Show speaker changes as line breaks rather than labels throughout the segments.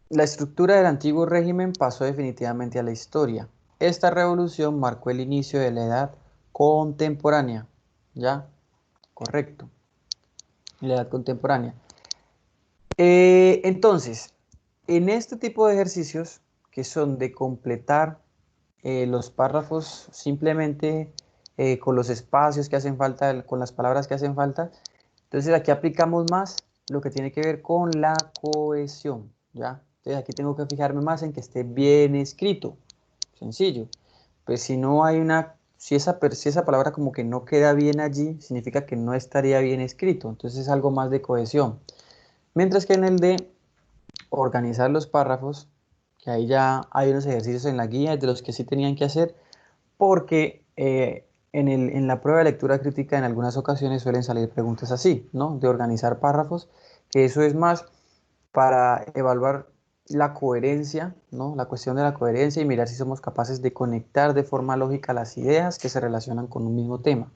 La estructura del antiguo régimen pasó definitivamente a la historia. Esta revolución marcó el inicio de la edad contemporánea. ¿Ya? Correcto. La edad contemporánea. Entonces, en este tipo de ejercicios, que son de completar los párrafos simplemente con los espacios que hacen falta, con las palabras que hacen falta, entonces aquí aplicamos más lo que tiene que ver con la cohesión, ¿ya? Entonces aquí tengo que fijarme más en que esté bien escrito, sencillo. Pues si no hay una, si esa palabra como que no queda bien allí, significa que no estaría bien escrito, entonces es algo más de cohesión. Mientras que en el de organizar los párrafos, que ahí ya hay unos ejercicios en la guía de los que sí tenían que hacer, porque en la prueba de lectura crítica en algunas ocasiones suelen salir preguntas así, ¿no? De organizar párrafos, que eso es más para evaluar la coherencia, ¿no? La cuestión de la coherencia y mirar si somos capaces de conectar de forma lógica las ideas que se relacionan con un mismo tema.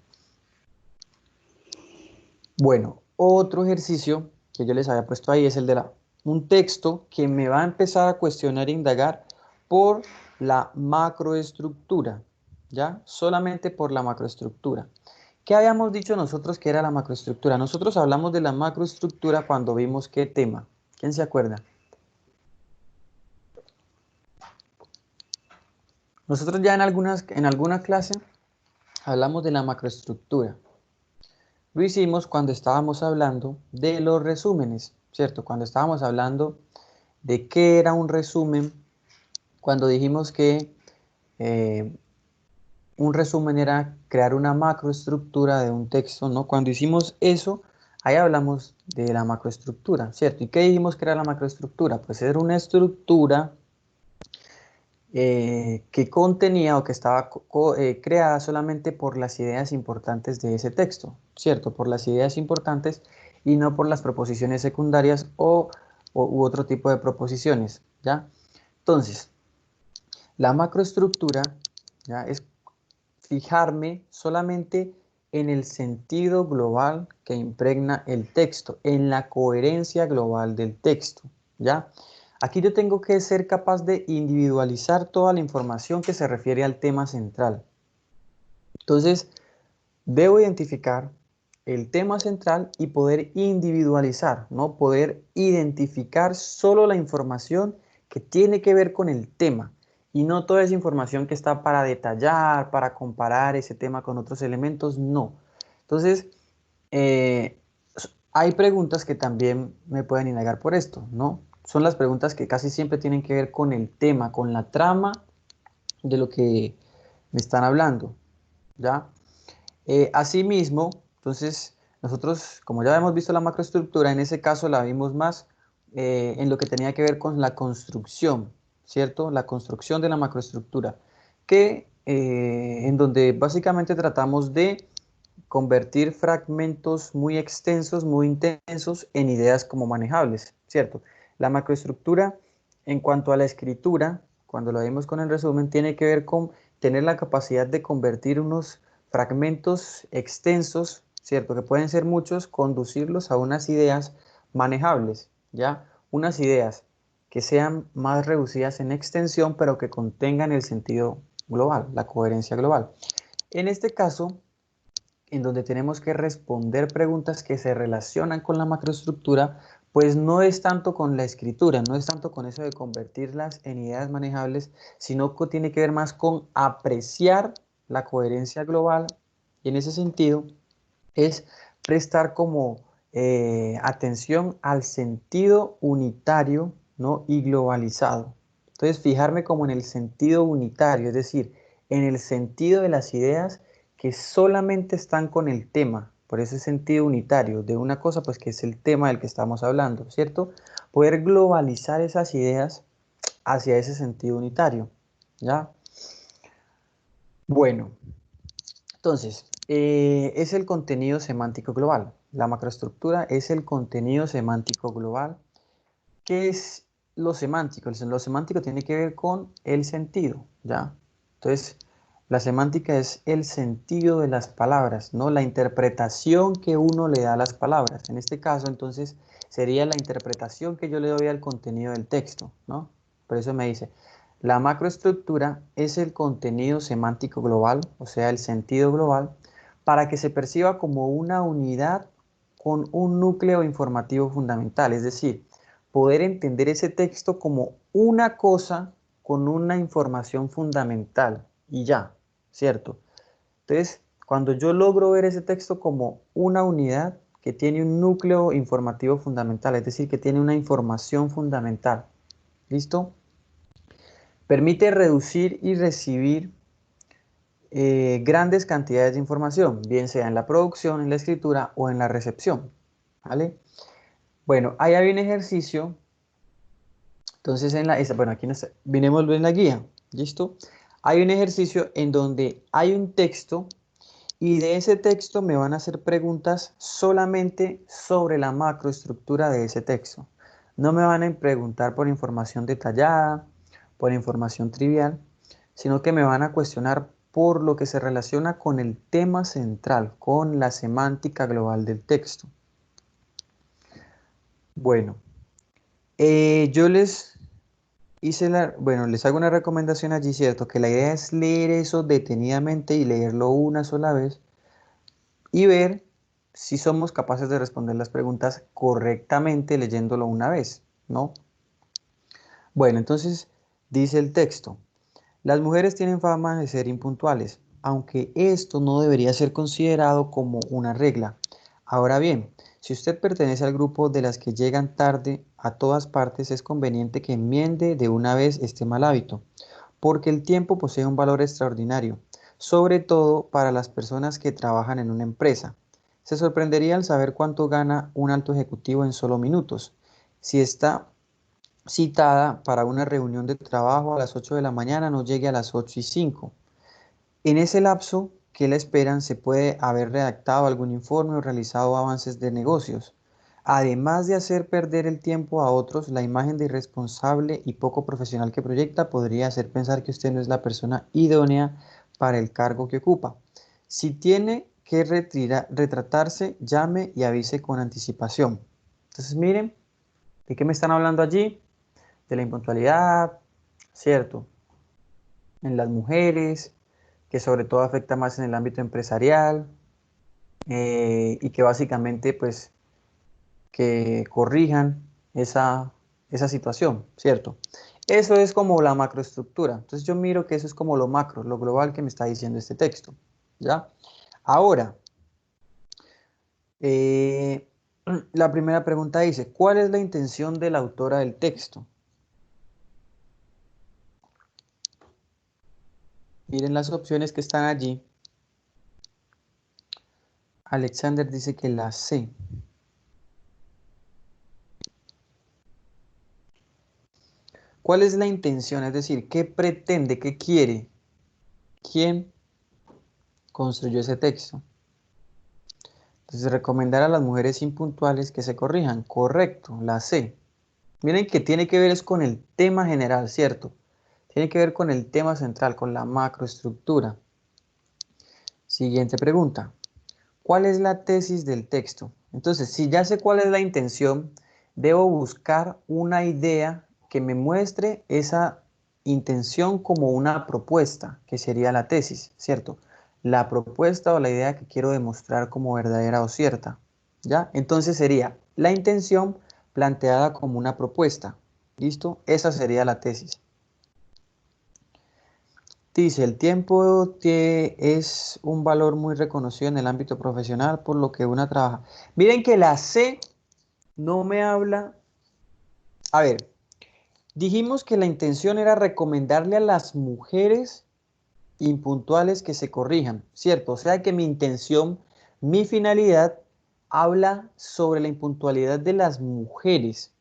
Bueno, otro ejercicio que yo les había puesto ahí es el de un texto que me va a empezar a cuestionar e indagar por la macroestructura, ¿ya? Solamente por la macroestructura. ¿Qué habíamos dicho nosotros que era la macroestructura? Nosotros hablamos de la macroestructura cuando vimos qué tema. ¿Quién se acuerda? Nosotros ya en alguna clase hablamos de la macroestructura. Lo hicimos cuando estábamos hablando de los resúmenes, ¿cierto? Cuando estábamos hablando de qué era un resumen, cuando dijimos que eh, un resumen era crear una macroestructura de un texto, ¿no? Cuando hicimos eso, ahí hablamos de la macroestructura, ¿cierto? ¿Y qué dijimos que era la macroestructura? Pues era una estructura que contenía o que estaba creada solamente por las ideas importantes de ese texto, ¿cierto? Por las ideas importantes y no por las proposiciones secundarias u otro tipo de proposiciones, ¿ya? Entonces, la macroestructura, ¿ya? Es fijarme solamente en el sentido global que impregna el texto, en la coherencia global del texto, ¿ya? Aquí yo tengo que ser capaz de individualizar toda la información que se refiere al tema central. Entonces, debo identificar el tema central y poder individualizar, ¿no? Poder identificar solo la información que tiene que ver con el tema y no toda esa información que está para detallar, para comparar ese tema con otros elementos, no. Entonces, eh, hay preguntas que también me pueden indagar por esto, ¿no? Son las preguntas que casi siempre tienen que ver con el tema, con la trama de lo que me están hablando, ¿ya? Asimismo, entonces, nosotros, como ya hemos visto la macroestructura, en ese caso la vimos más en lo que tenía que ver con la construcción, ¿cierto? La construcción de la macroestructura, que en donde básicamente tratamos de convertir fragmentos muy extensos, muy intensos, en ideas como manejables, ¿cierto? La macroestructura, en cuanto a la escritura, cuando lo vimos con el resumen, tiene que ver con tener la capacidad de convertir unos fragmentos extensos, ¿cierto? Que pueden ser muchos, conducirlos a unas ideas manejables, ¿ya? Unas ideas que sean más reducidas en extensión, pero que contengan el sentido global, la coherencia global. En este caso, en donde tenemos que responder preguntas que se relacionan con la macroestructura, pues no es tanto con la escritura, no es tanto con eso de convertirlas en ideas manejables, sino que tiene que ver más con apreciar la coherencia global y en ese sentido es prestar como atención al sentido unitario, ¿no? Y globalizado. Entonces, fijarme como en el sentido unitario, es decir, en el sentido de las ideas que solamente están con el tema, por ese sentido unitario de una cosa, pues que es el tema del que estamos hablando, ¿cierto? Poder globalizar esas ideas hacia ese sentido unitario, ¿ya? Bueno, entonces, es el contenido semántico global. La macroestructura es el contenido semántico global. ¿Qué es lo semántico? Lo semántico tiene que ver con el sentido, ¿ya? Entonces, La semántica es el sentido de las palabras, ¿no? La interpretación que uno le da a las palabras. En este caso, entonces, sería la interpretación que yo le doy al contenido del texto, ¿no? Por eso me dice, la macroestructura es el contenido semántico global, o sea, el sentido global, para que se perciba como una unidad con un núcleo informativo fundamental, es decir, poder entender ese texto como una cosa con una información fundamental y ya, ¿cierto? Entonces, cuando yo logro ver ese texto como una unidad que tiene un núcleo informativo fundamental, es decir, que tiene una información fundamental, ¿listo? Permite reducir y recibir grandes cantidades de información, bien sea en la producción, en la escritura o en la recepción, ¿vale? Bueno, ahí hay un ejercicio. Entonces, bueno, aquí nos, vinimos en la guía, ¿listo? Hay un ejercicio en donde hay un texto y de ese texto me van a hacer preguntas solamente sobre la macroestructura de ese texto. No me van a preguntar por información detallada, por información trivial, sino que me van a cuestionar por lo que se relaciona con el tema central, con la semántica global del texto. Bueno, yo les hago una recomendación allí, ¿cierto? Que la idea es leer eso detenidamente y leerlo una sola vez y ver si somos capaces de responder las preguntas correctamente leyéndolo una vez, ¿no? Bueno, entonces dice el texto, las mujeres tienen fama de ser impuntuales, aunque esto no debería ser considerado como una regla. Ahora bien, si usted pertenece al grupo de las que llegan tarde a todas partes, es conveniente que enmiende de una vez este mal hábito, porque el tiempo posee un valor extraordinario, sobre todo para las personas que trabajan en una empresa. Se sorprendería al saber cuánto gana un alto ejecutivo en solo minutos. Si está citada para una reunión de trabajo a las 8 de la mañana, no llegue a las 8:05. En ese lapso que la esperan se puede haber redactado algún informe o realizado avances de negocios. Además de hacer perder el tiempo a otros, la imagen de irresponsable y poco profesional que proyecta podría hacer pensar que usted no es la persona idónea para el cargo que ocupa. Si tiene que retratarse, llame y avise con anticipación. Entonces, miren, ¿de qué me están hablando allí? De la impuntualidad, ¿cierto? En las mujeres, que sobre todo afecta más en el ámbito empresarial y que básicamente pues que corrijan esa situación, ¿cierto? Eso es como la macroestructura. Entonces yo miro que eso es como lo macro, lo global que me está diciendo este texto, ¿ya? Ahora, eh, la primera pregunta dice, ¿cuál es la intención de la autora del texto? Miren las opciones que están allí. Alexander dice que la C. ¿Cuál es la intención? Es decir, ¿qué pretende, qué quiere? ¿Quién construyó ese texto? Entonces, recomendar a las mujeres impuntuales que se corrijan. Correcto, la C. Miren que tiene que ver es con el tema general, ¿cierto? Tiene que ver con el tema central, con la macroestructura. Siguiente pregunta. ¿Cuál es la tesis del texto? Entonces, si ya sé cuál es la intención, debo buscar una idea que me muestre esa intención como una propuesta, que sería la tesis, ¿cierto? La propuesta o la idea que quiero demostrar como verdadera o cierta, ¿ya? Entonces sería la intención planteada como una propuesta, ¿listo? Esa sería la tesis. Dice, el tiempo es un valor muy reconocido en el ámbito profesional por lo que una trabaja. Miren que la C no me habla. A ver, dijimos que la intención era recomendarle a las mujeres impuntuales que se corrijan, ¿cierto? O sea que mi intención, mi finalidad, habla sobre la impuntualidad de las mujeres,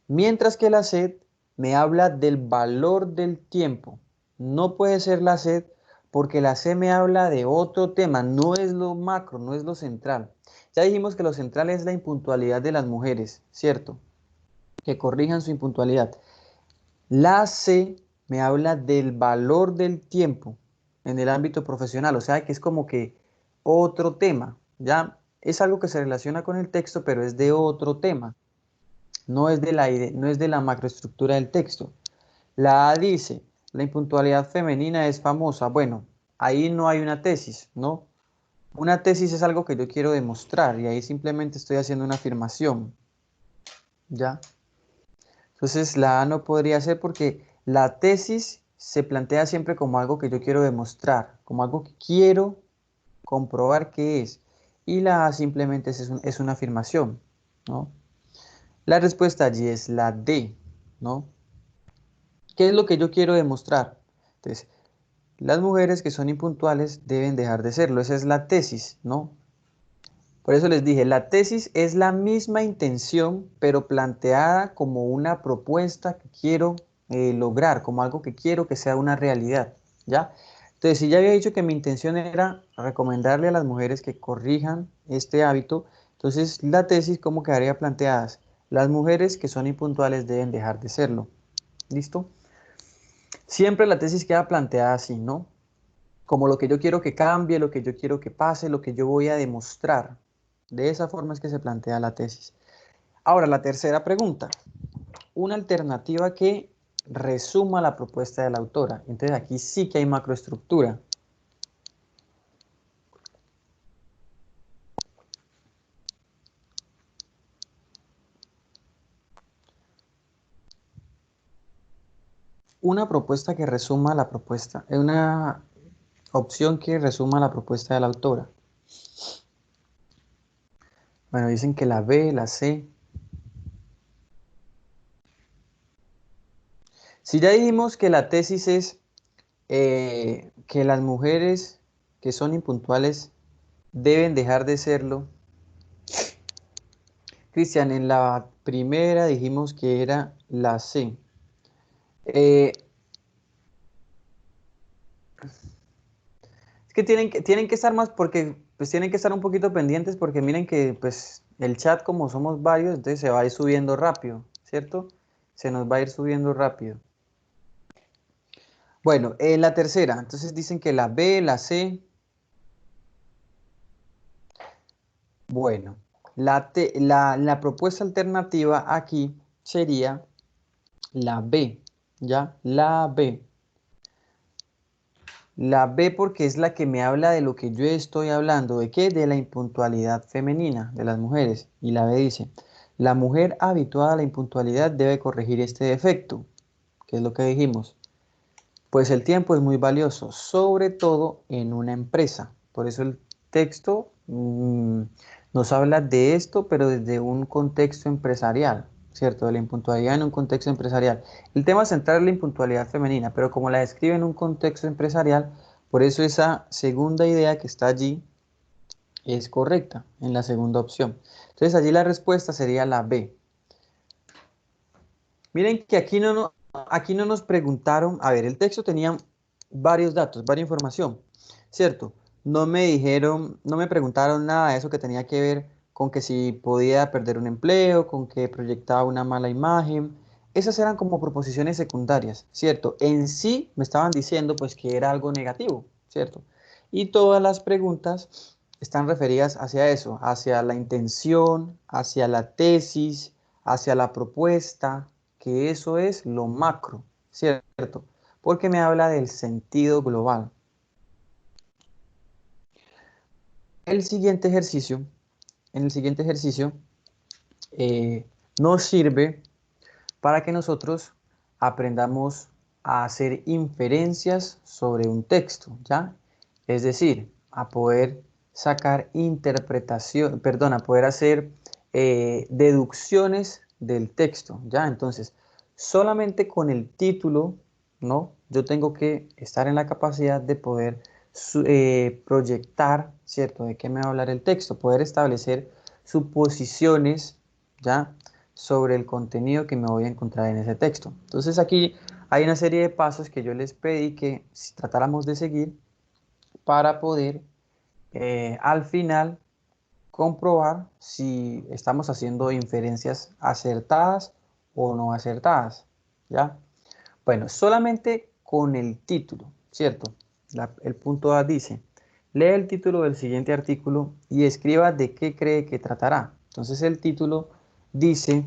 mientras que la sed me habla del valor del tiempo. No puede ser la sed porque la sed me habla de otro tema, no es lo macro, no es lo central. Ya dijimos que lo central es la impuntualidad de las mujeres, ¿cierto? Que corrijan su impuntualidad. La C me habla del valor del tiempo. en el ámbito profesional, o sea que es como que otro tema, ¿ya? Es algo que se relaciona con el texto, pero es de otro tema, no es de la macroestructura del texto. La A dice, la impuntualidad femenina es famosa. Bueno, ahí no hay una tesis, ¿no? Una tesis es algo que yo quiero demostrar y ahí simplemente estoy haciendo una afirmación, ¿ya? Entonces la A no podría ser porque la tesis se plantea siempre como algo que yo quiero demostrar, como algo que quiero comprobar que es. Y la A simplemente es una afirmación, ¿no? La respuesta allí es la D, ¿no? ¿Qué es lo que yo quiero demostrar? Entonces, las mujeres que son impuntuales deben dejar de serlo. Esa es la tesis, ¿no? Por eso les dije, la tesis es la misma intención, pero planteada como una propuesta que quiero lograr, como algo que quiero que sea una realidad, ¿ya? Entonces, si ya había dicho que mi intención era recomendarle a las mujeres que corrijan este hábito, entonces la tesis, ¿cómo quedaría planteada? Las mujeres que son impuntuales deben dejar de serlo. ¿Listo? Siempre la tesis queda planteada así, ¿no? Como lo que yo quiero que cambie, lo que yo quiero que pase, lo que yo voy a demostrar. De esa forma es que se plantea la tesis. Ahora, la tercera pregunta. Una alternativa que resuma la propuesta de la autora. Entonces aquí sí que hay macroestructura. Una propuesta que resuma la propuesta. Una opción que resuma la propuesta de la autora. Bueno, dicen que la B, la C. Si ya dijimos que la tesis es que las mujeres que son impuntuales deben dejar de serlo. Cristian, en la primera dijimos que era la C. Eh, es que tienen que estar más porque pues tienen que estar un poquito pendientes porque miren que pues el chat como somos varios, entonces se va a ir subiendo rápido, ¿cierto? Se nos va a ir subiendo rápido. Bueno, en la tercera, entonces dicen que la B, la C. Bueno, la propuesta alternativa aquí sería la B, ¿ya? La B. La B porque es la que me habla de lo que yo estoy hablando. ¿De qué? De la impuntualidad femenina de las mujeres. Y la B dice, la mujer habituada a la impuntualidad debe corregir este defecto. ¿Qué es lo que dijimos? Pues el tiempo es muy valioso, sobre todo en una empresa. Por eso el texto nos habla de esto, pero desde un contexto empresarial, ¿cierto? De la impuntualidad en un contexto empresarial. El tema central es la impuntualidad femenina, pero como la describe en un contexto empresarial, por eso esa segunda idea que está allí es correcta en la segunda opción. Entonces allí la respuesta sería la B. Miren que aquí no nos preguntaron, a ver, el texto tenía varios datos, varias información, ¿cierto? No me dijeron, no me preguntaron nada de eso que tenía que ver con que si podía perder un empleo, con que proyectaba una mala imagen. Esas eran como proposiciones secundarias, ¿cierto? En sí me estaban diciendo pues que era algo negativo, ¿cierto? Y todas las preguntas están referidas hacia eso, hacia la intención, hacia la tesis, hacia la propuesta, que eso es lo macro, ¿cierto? Porque me habla del sentido global. El siguiente ejercicio, en el siguiente ejercicio, eh, nos sirve para que nosotros aprendamos a hacer inferencias sobre un texto, ¿ya? Es decir, a poder sacar interpretación, perdón, a poder hacer deducciones del texto, ¿ya? Entonces, solamente con el título, ¿no? Yo tengo que estar en la capacidad de poder proyectar, ¿cierto? ¿De qué me va a hablar el texto? Poder establecer suposiciones, ¿ya? Sobre el contenido que me voy a encontrar en ese texto. Entonces aquí hay una serie de pasos que yo les pedí que si tratáramos de seguir para poder al final comprobar si estamos haciendo inferencias acertadas o no acertadas, ¿ya? Bueno, solamente con el título, ¿cierto? El punto A dice, lee el título del siguiente artículo y escriba de qué cree que tratará. Entonces el título dice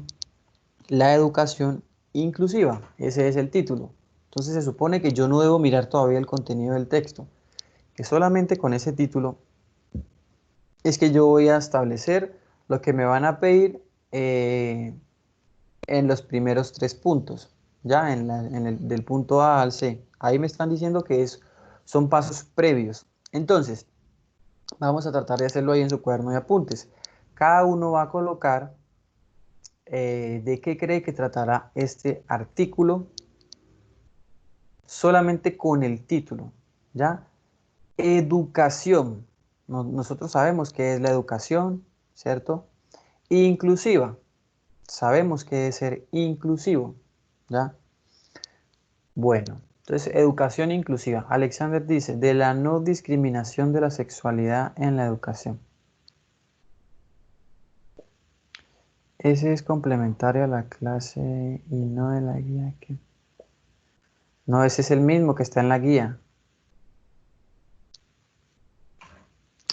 la educación inclusiva. Ese es el título. Entonces se supone que yo no debo mirar todavía el contenido del texto, que solamente con ese título es que yo voy a establecer lo que me van a pedir en los primeros tres puntos, ya del punto A al C. Ahí me están diciendo que son pasos previos. Entonces, vamos a tratar de hacerlo ahí en su cuaderno de apuntes. Cada uno va a colocar de qué cree que tratará este artículo solamente con el título, ¿ya? Educación. Nosotros sabemos qué es la educación, ¿cierto? Inclusiva. Sabemos qué es ser inclusivo, ¿ya? Bueno, entonces educación inclusiva. Alexander dice, de la no discriminación de la sexualidad en la educación. Ese es complementario a la clase y no de la guía que... No, ese es el mismo que está en la guía.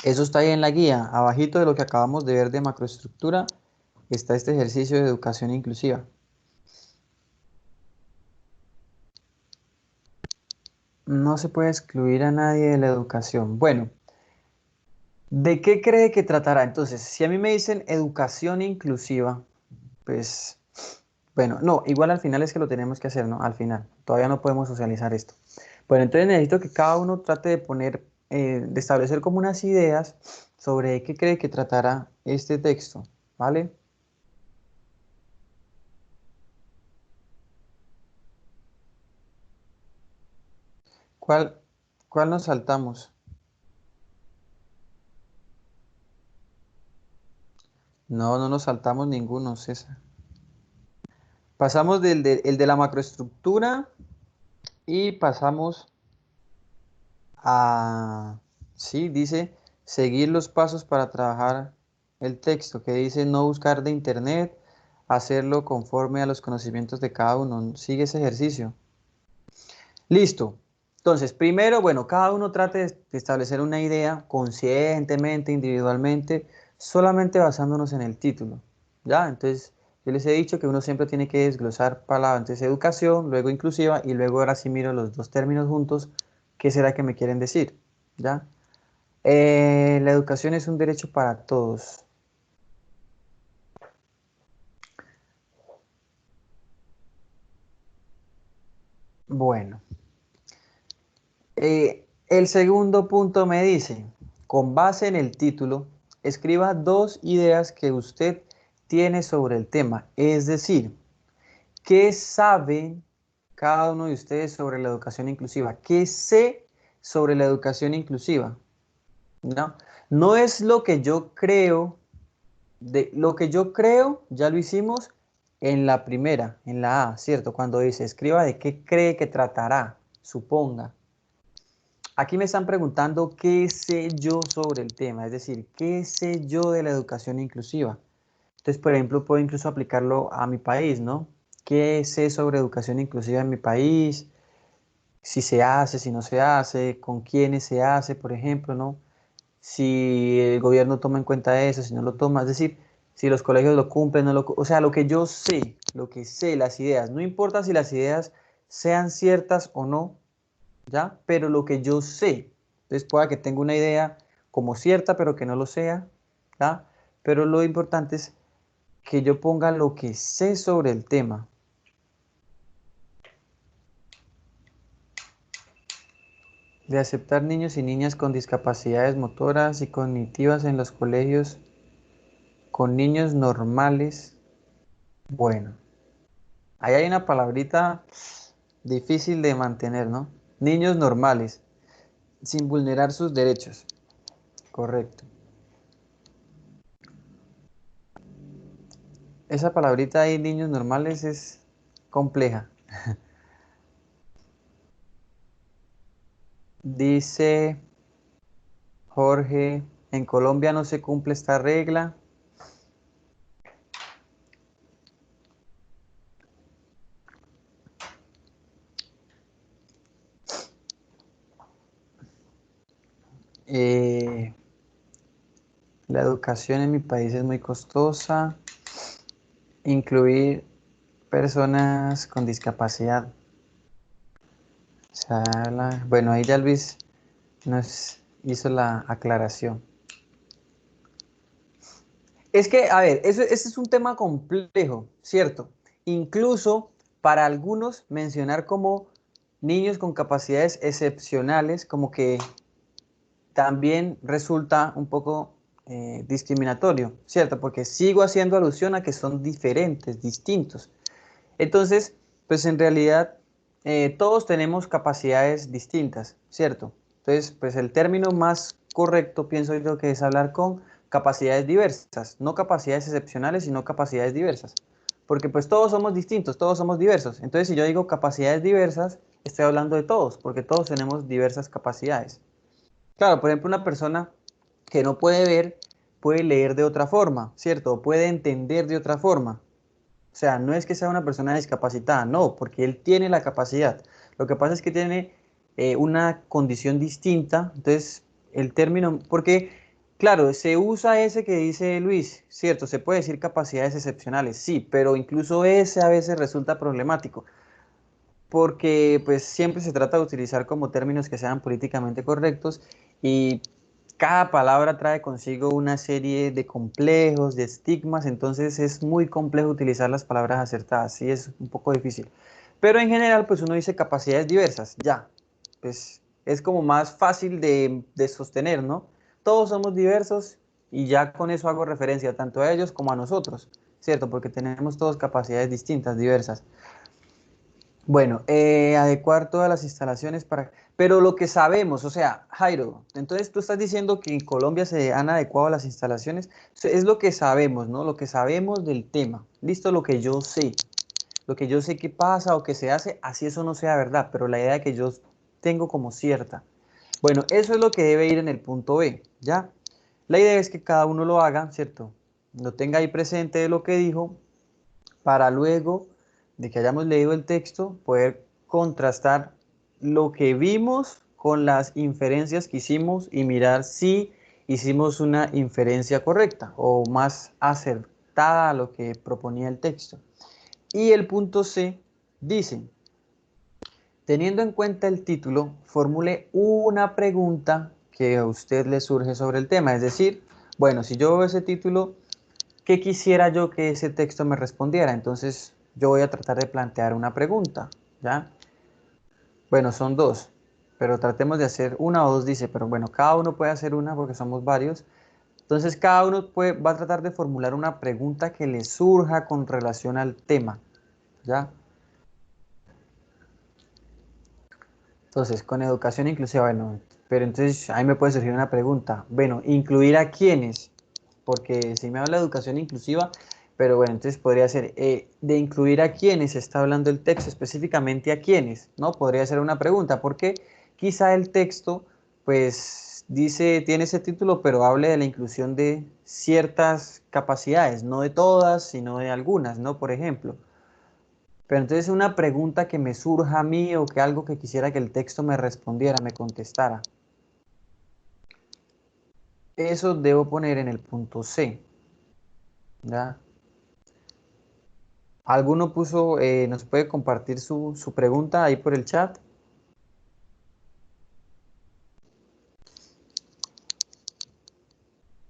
Eso está ahí en la guía. Abajito de lo que acabamos de ver de macroestructura está este ejercicio de educación inclusiva. No se puede excluir a nadie de la educación. Bueno, ¿de qué cree que tratará? Entonces, si a mí me dicen educación inclusiva, pues, bueno, no, igual al final es que lo tenemos que hacer, ¿no? Al final, todavía no podemos socializar esto. Bueno, entonces necesito que cada uno trate de poner, de establecer como unas ideas sobre de qué cree que tratará este texto, ¿vale? ¿Cuál, cuál nos saltamos? No, no nos saltamos ninguno, César. Pasamos el de la macroestructura y pasamos sí, dice seguir los pasos para trabajar el texto, que dice no buscar de internet, hacerlo conforme a los conocimientos de cada uno. Sigue ese ejercicio. Listo. Entonces, primero, bueno, cada uno trate de establecer una idea conscientemente, individualmente, solamente basándonos en el título. ¿Ya? Entonces, yo les he dicho que uno siempre tiene que desglosar palabras, antes educación, luego inclusiva y luego ahora sí miro los dos términos juntos, ¿qué será que me quieren decir? ¿Ya? La educación es un derecho para todos. Bueno, el segundo punto me dice, con base en el título, escriba dos ideas que usted tiene sobre el tema. Es decir, ¿qué saben cada uno de ustedes sobre la educación inclusiva? ¿Qué sé sobre la educación inclusiva? ¿No? No es lo que yo creo, lo que yo creo ya lo hicimos en la primera, en la A, ¿cierto? Cuando dice, escriba de qué cree que tratará, suponga. Aquí me están preguntando qué sé yo sobre el tema, es decir, qué sé yo de la educación inclusiva. Entonces, por ejemplo, puedo incluso aplicarlo a mi país, ¿no? ¿Qué sé sobre educación inclusiva en mi país? Si se hace, si no se hace, con quiénes se hace, por ejemplo, ¿no? Si el gobierno toma en cuenta eso, si no lo toma, es decir, si los colegios lo cumplen, no lo, o sea, lo que yo sé, lo que sé, las ideas, no importa si las ideas sean ciertas o no, ¿ya? Pero lo que yo sé, entonces pueda que tenga una idea como cierta, pero que no lo sea, ¿ya? Pero lo importante es que yo ponga lo que sé sobre el tema. De aceptar niños y niñas con discapacidades motoras y cognitivas en los colegios con niños normales. Bueno, ahí hay una palabrita difícil de mantener, ¿no? Niños normales, sin vulnerar sus derechos. Correcto. Esa palabrita ahí, niños normales, es compleja. Dice Jorge, en Colombia no se cumple esta regla. Eh, la educación en mi país es muy costosa. Incluir personas con discapacidad. O sea, bueno, ahí ya Luis nos hizo la aclaración. Es que, a ver, ese es un tema complejo, ¿cierto? Incluso para algunos mencionar como niños con capacidades excepcionales, como que también resulta un poco discriminatorio, ¿cierto? Porque sigo haciendo alusión a que son diferentes, distintos. Entonces, pues en realidad todos tenemos capacidades distintas, ¿cierto? Entonces, pues el término más correcto, pienso yo, que es hablar con capacidades diversas, no capacidades excepcionales, sino capacidades diversas. Porque pues todos somos distintos, todos somos diversos. Entonces, si yo digo capacidades diversas, estoy hablando de todos, porque todos tenemos diversas capacidades. Claro, por ejemplo, una persona que no puede ver, puede leer de otra forma, ¿cierto? O puede entender de otra forma. O sea, no es que sea una persona discapacitada, no, porque él tiene la capacidad. Lo que pasa es que tiene una condición distinta. Entonces, el término, porque, claro, se usa ese que dice Luis, cierto, se puede decir capacidades excepcionales, sí, pero incluso ese a veces resulta problemático, porque pues siempre se trata de utilizar como términos que sean políticamente correctos y cada palabra trae consigo una serie de complejos, de estigmas, entonces es muy complejo utilizar las palabras acertadas, sí es un poco difícil. Pero en general, pues uno dice capacidades diversas, ya, pues es como más fácil de sostener, ¿no? Todos somos diversos y ya con eso hago referencia tanto a ellos como a nosotros, ¿cierto? Porque tenemos todos capacidades distintas, diversas. Bueno, adecuar todas las instalaciones para... Pero lo que sabemos, o sea, Jairo, entonces tú estás diciendo que en Colombia se han adecuado las instalaciones. Es lo que sabemos, ¿no? Lo que sabemos del tema. Listo, lo que yo sé. Lo que yo sé que pasa o que se hace, así eso no sea verdad, pero la idea que yo tengo como cierta. Bueno, eso es lo que debe ir en el punto B, ¿ya? La idea es que cada uno lo haga, ¿cierto? Lo tenga ahí presente de lo que dijo para luego de que hayamos leído el texto poder contrastar lo que vimos con las inferencias que hicimos y mirar si hicimos una inferencia correcta o más acertada a lo que proponía el texto. Y el punto C dice, teniendo en cuenta el título, formule una pregunta que a usted le surge sobre el tema. Es decir, bueno, si yo veo ese título, ¿qué quisiera yo que ese texto me respondiera? Entonces yo voy a tratar de plantear una pregunta, ¿ya? Bueno, son dos, pero tratemos de hacer una o dos, dice, pero bueno, cada uno puede hacer una porque somos varios. Entonces cada uno va a tratar de formular una pregunta que le surja con relación al tema, ¿ya? Entonces, con educación inclusiva, bueno, pero entonces ahí me puede surgir una pregunta. Bueno, ¿incluir a quiénes? Porque si me habla de educación inclusiva, pero bueno, entonces podría ser de incluir a quiénes está hablando el texto, específicamente a quiénes, ¿no? Podría ser una pregunta, porque quizá el texto, pues, dice, tiene ese título, pero hable de la inclusión de ciertas capacidades, no de todas, sino de algunas, ¿no? Por ejemplo. Pero entonces una pregunta que me surja a mí o que algo que quisiera que el texto me respondiera, me contestara. Eso debo poner en el punto C, ¿ya? ¿Alguno puso, nos puede compartir su pregunta ahí por el chat?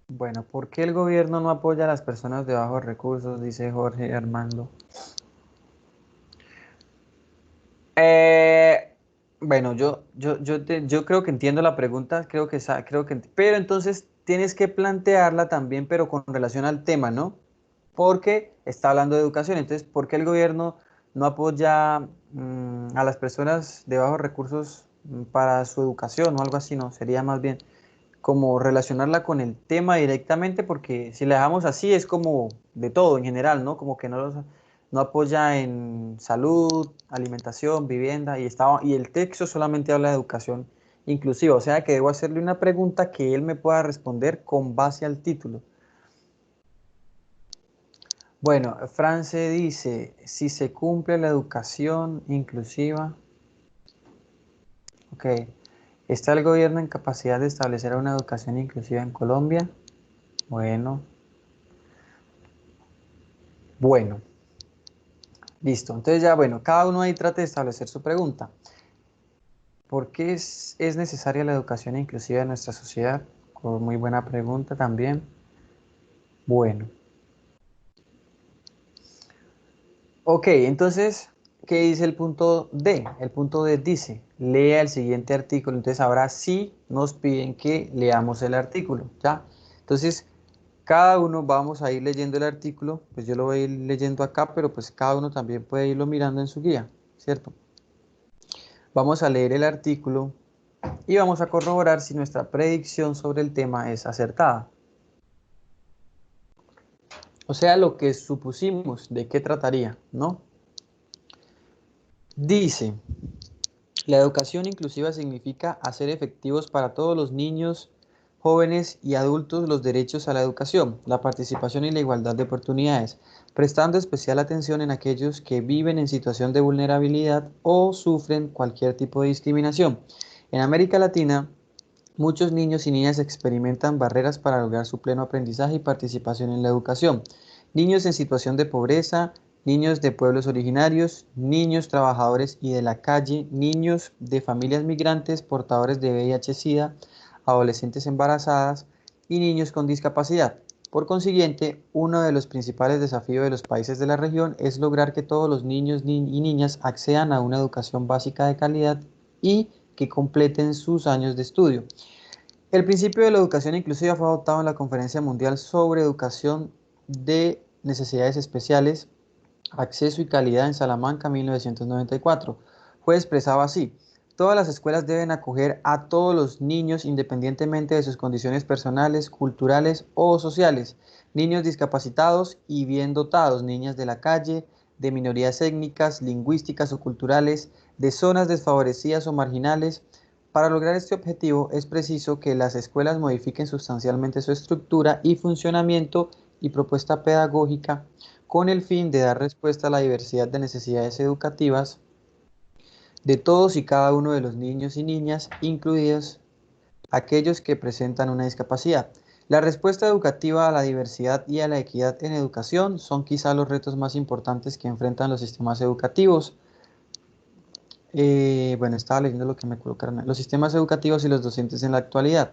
Bueno, ¿por qué el gobierno no apoya a las personas de bajos recursos? Dice Jorge Armando. Eh, bueno, yo creo que entiendo la pregunta, pero entonces tienes que plantearla también, pero con relación al tema, ¿no? Porque está hablando de educación, entonces, ¿por qué el gobierno no apoya a las personas de bajos recursos para su educación o algo así? No, sería más bien como relacionarla con el tema directamente, porque si la dejamos así es como de todo en general, ¿no? Como que no apoya en salud, alimentación, vivienda, y el texto solamente habla de educación inclusiva, o sea que debo hacerle una pregunta que él me pueda responder con base al título. Bueno, France dice, si se cumple la educación inclusiva, ok. ¿Está el gobierno en capacidad de establecer una educación inclusiva en Colombia? Bueno, bueno, listo. Entonces ya, bueno, cada uno ahí trate de establecer su pregunta. ¿Por qué es necesaria la educación inclusiva en nuestra sociedad? Muy buena pregunta también. Bueno, ok, entonces, ¿qué dice el punto D? El punto D dice, lea el siguiente artículo. Entonces ahora sí nos piden que leamos el artículo, ¿ya? Entonces, cada uno vamos a ir leyendo el artículo, pues yo lo voy a ir leyendo acá, pero pues cada uno también puede irlo mirando en su guía, ¿cierto? Vamos a leer el artículo y vamos a corroborar si nuestra predicción sobre el tema es acertada. O sea, lo que supusimos de qué trataría, ¿no? Dice, la educación inclusiva significa hacer efectivos para todos los niños, jóvenes y adultos los derechos a la educación, la participación y la igualdad de oportunidades, prestando especial atención en aquellos que viven en situación de vulnerabilidad o sufren cualquier tipo de discriminación. En América Latina, muchos niños y niñas experimentan barreras para lograr su pleno aprendizaje y participación en la educación. Niños en situación de pobreza, niños de pueblos originarios, niños trabajadores y de la calle, niños de familias migrantes, portadores de VIH-Sida, adolescentes embarazadas y niños con discapacidad. Por consiguiente, uno de los principales desafíos de los países de la región es lograr que todos los niños y niñas accedan a una educación básica de calidad y que completen sus años de estudio. El principio de la educación inclusiva fue adoptado en la Conferencia Mundial sobre Educación de Necesidades Especiales, Acceso y Calidad en Salamanca, 1994. Fue expresado así: todas las escuelas deben acoger a todos los niños independientemente de sus condiciones personales, culturales o sociales, niños discapacitados y bien dotados, niñas de la calle, de minorías étnicas, lingüísticas o culturales, de zonas desfavorecidas o marginales. Para lograr este objetivo es preciso que las escuelas modifiquen sustancialmente su estructura y funcionamiento y propuesta pedagógica con el fin de dar respuesta a la diversidad de necesidades educativas de todos y cada uno de los niños y niñas, incluidos aquellos que presentan una discapacidad. La respuesta educativa a la diversidad y a la equidad en educación son quizá los retos más importantes que enfrentan los sistemas educativos. Bueno, estaba leyendo lo que me colocaron. Los sistemas educativos y los docentes en la actualidad.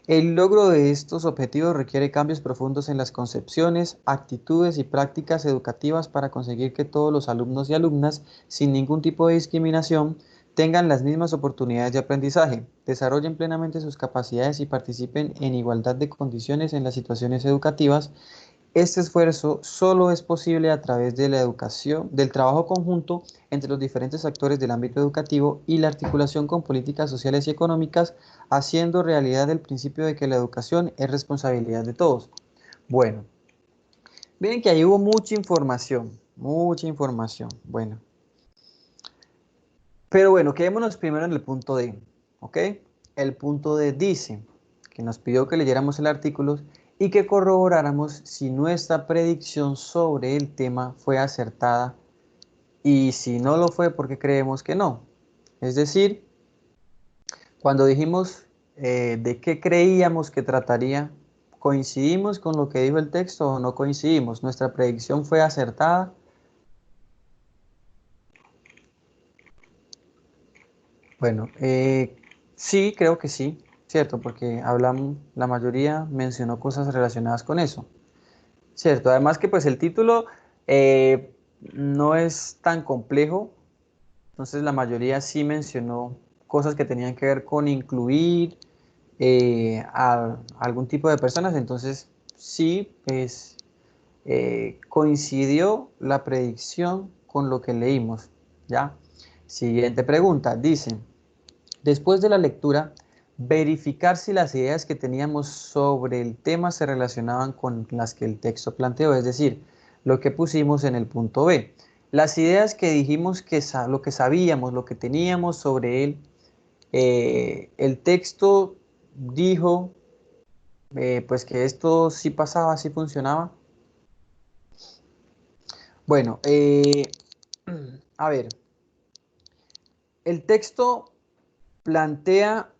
El logro de estos objetivos requiere cambios profundos en las concepciones, actitudes y prácticas educativas para conseguir que todos los alumnos y alumnas, sin ningún tipo de discriminación, tengan las mismas oportunidades de aprendizaje, desarrollen plenamente sus capacidades y participen en igualdad de condiciones en las situaciones educativas. Este esfuerzo solo es posible a través de la educación, del trabajo conjunto entre los diferentes actores del ámbito educativo y la articulación con políticas sociales y económicas, haciendo realidad el principio de que la educación es responsabilidad de todos. Bueno, miren que ahí hubo mucha información, mucha información. Bueno, pero bueno, quedémonos primero en el punto D, ¿ok? El punto D dice que nos pidió que leyéramos el artículo y que corroboráramos si nuestra predicción sobre el tema fue acertada y si no lo fue, ¿por qué creemos que no? Es decir, cuando dijimos de qué creíamos que trataría, ¿coincidimos con lo que dijo el texto o no coincidimos? ¿Nuestra predicción fue acertada? Bueno, sí, creo que sí, cierto, porque hablamos, la mayoría mencionó cosas relacionadas con eso, cierto. Además que pues el título no es tan complejo, entonces la mayoría sí mencionó cosas que tenían que ver con incluir a algún tipo de personas, entonces sí, pues coincidió la predicción con lo que leímos, ¿ya? Siguiente pregunta, dice: después de la lectura, verificar si las ideas que teníamos sobre el tema se relacionaban con las que el texto planteó, es decir, lo que pusimos en el punto B. Las ideas que dijimos que lo que sabíamos, lo que teníamos sobre él, el texto dijo pues que esto sí pasaba, sí funcionaba. Bueno, a ver, el texto plantea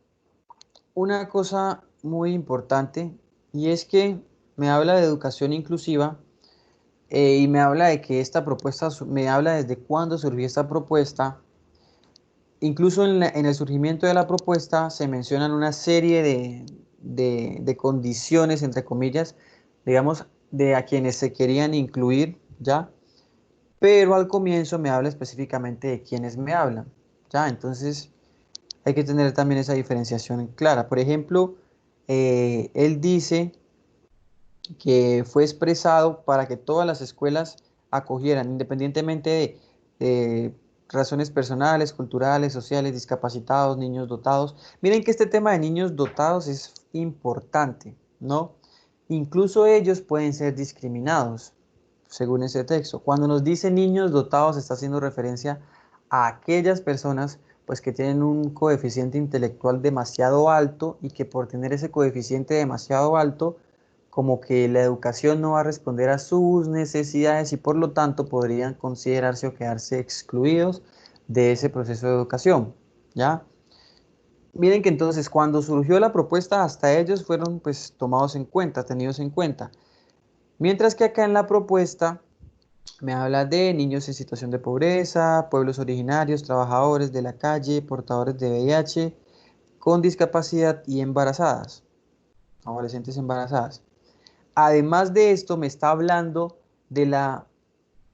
una cosa muy importante y es que me habla de educación inclusiva y me habla de que esta propuesta, me habla desde cuándo surgió esta propuesta. Incluso en el surgimiento de la propuesta se mencionan una serie de condiciones, entre comillas, digamos, de a quienes se querían incluir, ¿ya? Pero al comienzo me habla específicamente de quienes me hablan, ¿ya? Entonces hay que tener también esa diferenciación clara. Por ejemplo, él dice que fue expresado para que todas las escuelas acogieran, independientemente de razones personales, culturales, sociales, discapacitados, niños dotados. Miren que este tema de niños dotados es importante, ¿no? Incluso ellos pueden ser discriminados, según ese texto. Cuando nos dice niños dotados, está haciendo referencia a aquellas personas pues que tienen un coeficiente intelectual demasiado alto y que por tener ese coeficiente demasiado alto como que la educación no va a responder a sus necesidades y por lo tanto podrían considerarse o quedarse excluidos de ese proceso de educación, ¿ya? Miren que entonces cuando surgió la propuesta hasta ellos fueron pues tomados en cuenta, tenidos en cuenta. Mientras que acá en la propuesta me habla de niños en situación de pobreza, pueblos originarios, trabajadores de la calle, portadores de VIH, con discapacidad y embarazadas, adolescentes embarazadas. Además de esto, me está hablando de la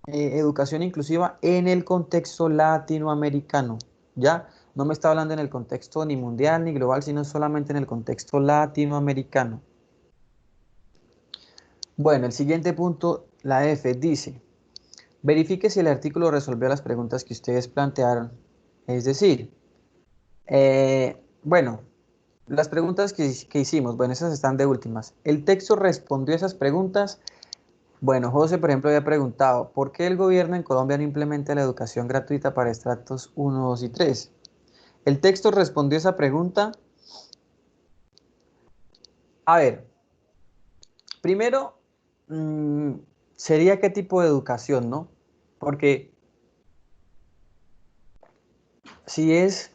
educación inclusiva en el contexto latinoamericano, ¿ya? No me está hablando en el contexto ni mundial ni global, sino solamente en el contexto latinoamericano. Bueno, el siguiente punto, la F, dice, verifique si el artículo resolvió las preguntas que ustedes plantearon. Es decir, bueno, las preguntas que hicimos, bueno, esas están de últimas. ¿El texto respondió a esas preguntas? Bueno, José, por ejemplo, había preguntado, ¿por qué el gobierno en Colombia no implementa la educación gratuita para estratos 1, 2 y 3? El texto respondió esa pregunta. A ver, primero, mm, sería qué tipo de educación, ¿no? Porque si es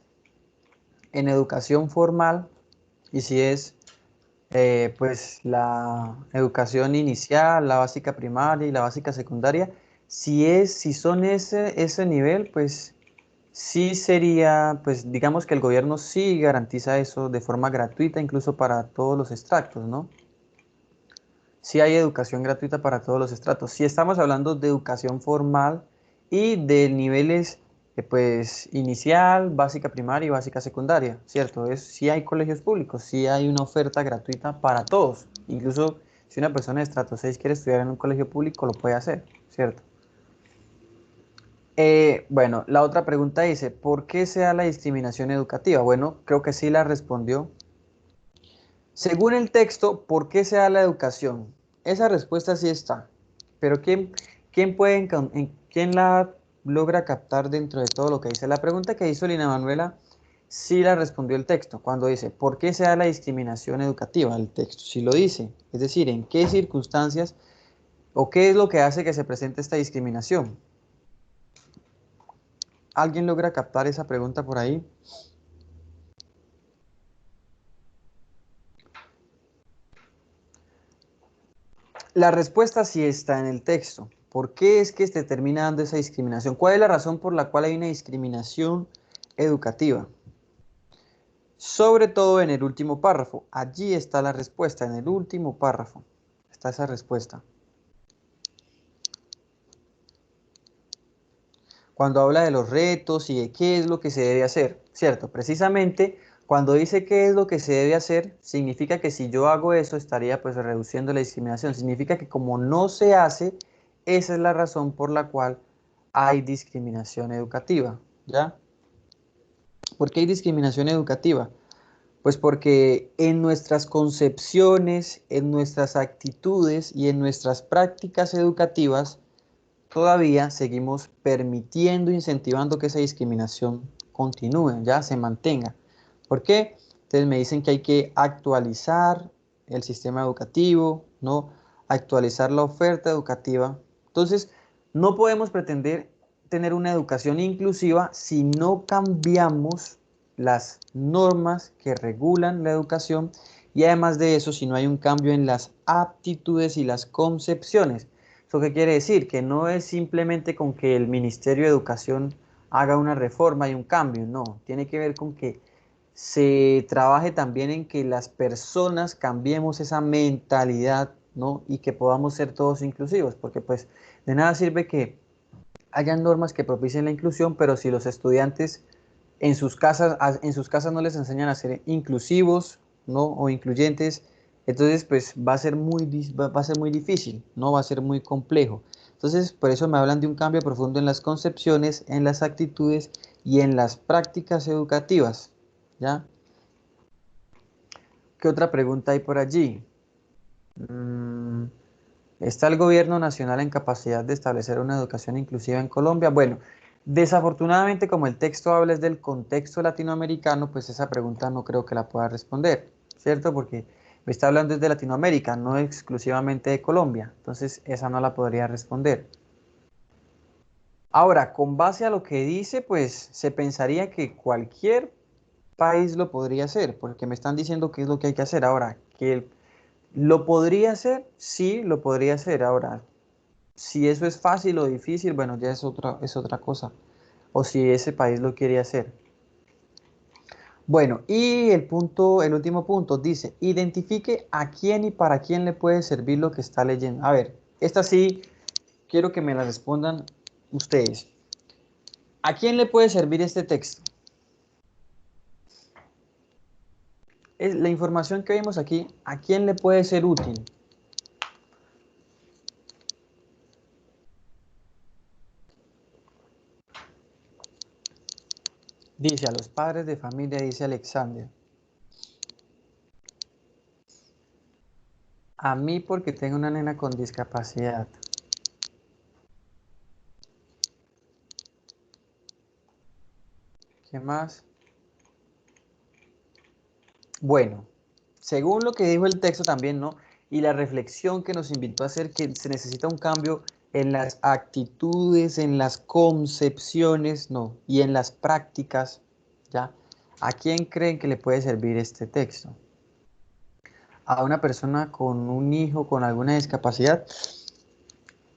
en educación formal y si es pues la educación inicial, la básica primaria y la básica secundaria, si son ese nivel, pues sí sería, pues digamos que el gobierno sí garantiza eso de forma gratuita, incluso para todos los estratos, ¿no? Sí hay educación gratuita para todos los estratos. Si estamos hablando de educación formal y de niveles, pues inicial, básica primaria y básica secundaria, ¿cierto? Sí hay colegios públicos, sí hay una oferta gratuita para todos. Incluso si una persona de estrato 6 quiere estudiar en un colegio público, lo puede hacer, ¿cierto? Bueno, la otra pregunta dice, ¿por qué se da la discriminación educativa? Bueno, creo que sí la respondió. Según el texto, ¿por qué se da la educación? Esa respuesta sí está, pero ¿quién la logra captar dentro de todo lo que dice? La pregunta que hizo Lina Manuela sí la respondió el texto, cuando dice, ¿por qué se da la discriminación educativa? El texto sí lo dice, es decir, ¿en qué circunstancias o qué es lo que hace que se presente esta discriminación? ¿Alguien logra captar esa pregunta por ahí? La respuesta sí está en el texto. ¿Por qué es que se termina dando esa discriminación? ¿Cuál es la razón por la cual hay una discriminación educativa? Sobre todo en el último párrafo. Allí está la respuesta, en el último párrafo. Está esa respuesta. Cuando habla de los retos y de qué es lo que se debe hacer, ¿cierto? Precisamente cuando dice qué es lo que se debe hacer, significa que si yo hago eso estaría pues reduciendo la discriminación. Significa que como no se hace, esa es la razón por la cual hay discriminación educativa, ¿ya? ¿Por qué hay discriminación educativa? Pues porque en nuestras concepciones, en nuestras actitudes y en nuestras prácticas educativas, todavía seguimos permitiendo, incentivando que esa discriminación continúe, ya se mantenga. ¿Por qué? Entonces me dicen que hay que actualizar el sistema educativo, ¿no? Actualizar la oferta educativa. Entonces, no podemos pretender tener una educación inclusiva si no cambiamos las normas que regulan la educación y además de eso, si no hay un cambio en las aptitudes y las concepciones. ¿Eso qué quiere decir? Que no es simplemente con que el Ministerio de Educación haga una reforma y un cambio, no, tiene que ver con que se trabaje también en que las personas cambiemos esa mentalidad, ¿no? Y que podamos ser todos inclusivos, porque pues de nada sirve que hayan normas que propicien la inclusión, pero si los estudiantes en sus casas no les enseñan a ser inclusivos, ¿no? O incluyentes, entonces pues va a ser muy difícil, ¿no? Va a ser muy complejo. Entonces, por eso me hablan de un cambio profundo en las concepciones, en las actitudes y en las prácticas educativas, ¿ya? ¿Qué otra pregunta hay por allí? Mm, ¿Está el gobierno nacional en capacidad de establecer una educación inclusiva en Colombia? Bueno, desafortunadamente como el texto habla es del contexto latinoamericano, pues esa pregunta no creo que la pueda responder, ¿cierto? Porque me está hablando desde Latinoamérica, no exclusivamente de Colombia, entonces esa no la podría responder. Ahora, con base a lo que dice, pues se pensaría que cualquier país lo podría hacer, porque me están diciendo qué es lo que hay que hacer. Ahora, ¿lo podría hacer? Sí, lo podría hacer. Ahora, si eso es fácil o difícil, bueno, ya es otra cosa. O si ese país lo quiere hacer. Bueno, y el último punto dice, identifique a quién y para quién le puede servir lo que está leyendo. A ver, esta sí quiero que me la respondan ustedes. ¿A quién le puede servir este texto? Es la información que vimos aquí, ¿a quién le puede ser útil? Dice a los padres de familia, dice Alexander. A mí porque tengo una nena con discapacidad. ¿Qué más? Bueno, según lo que dijo el texto también, ¿no? Y la reflexión que nos invitó a hacer que se necesita un cambio en las actitudes, en las concepciones, ¿no? Y en las prácticas, ¿ya? ¿A quién creen que le puede servir este texto? ¿A una persona con un hijo con alguna discapacidad?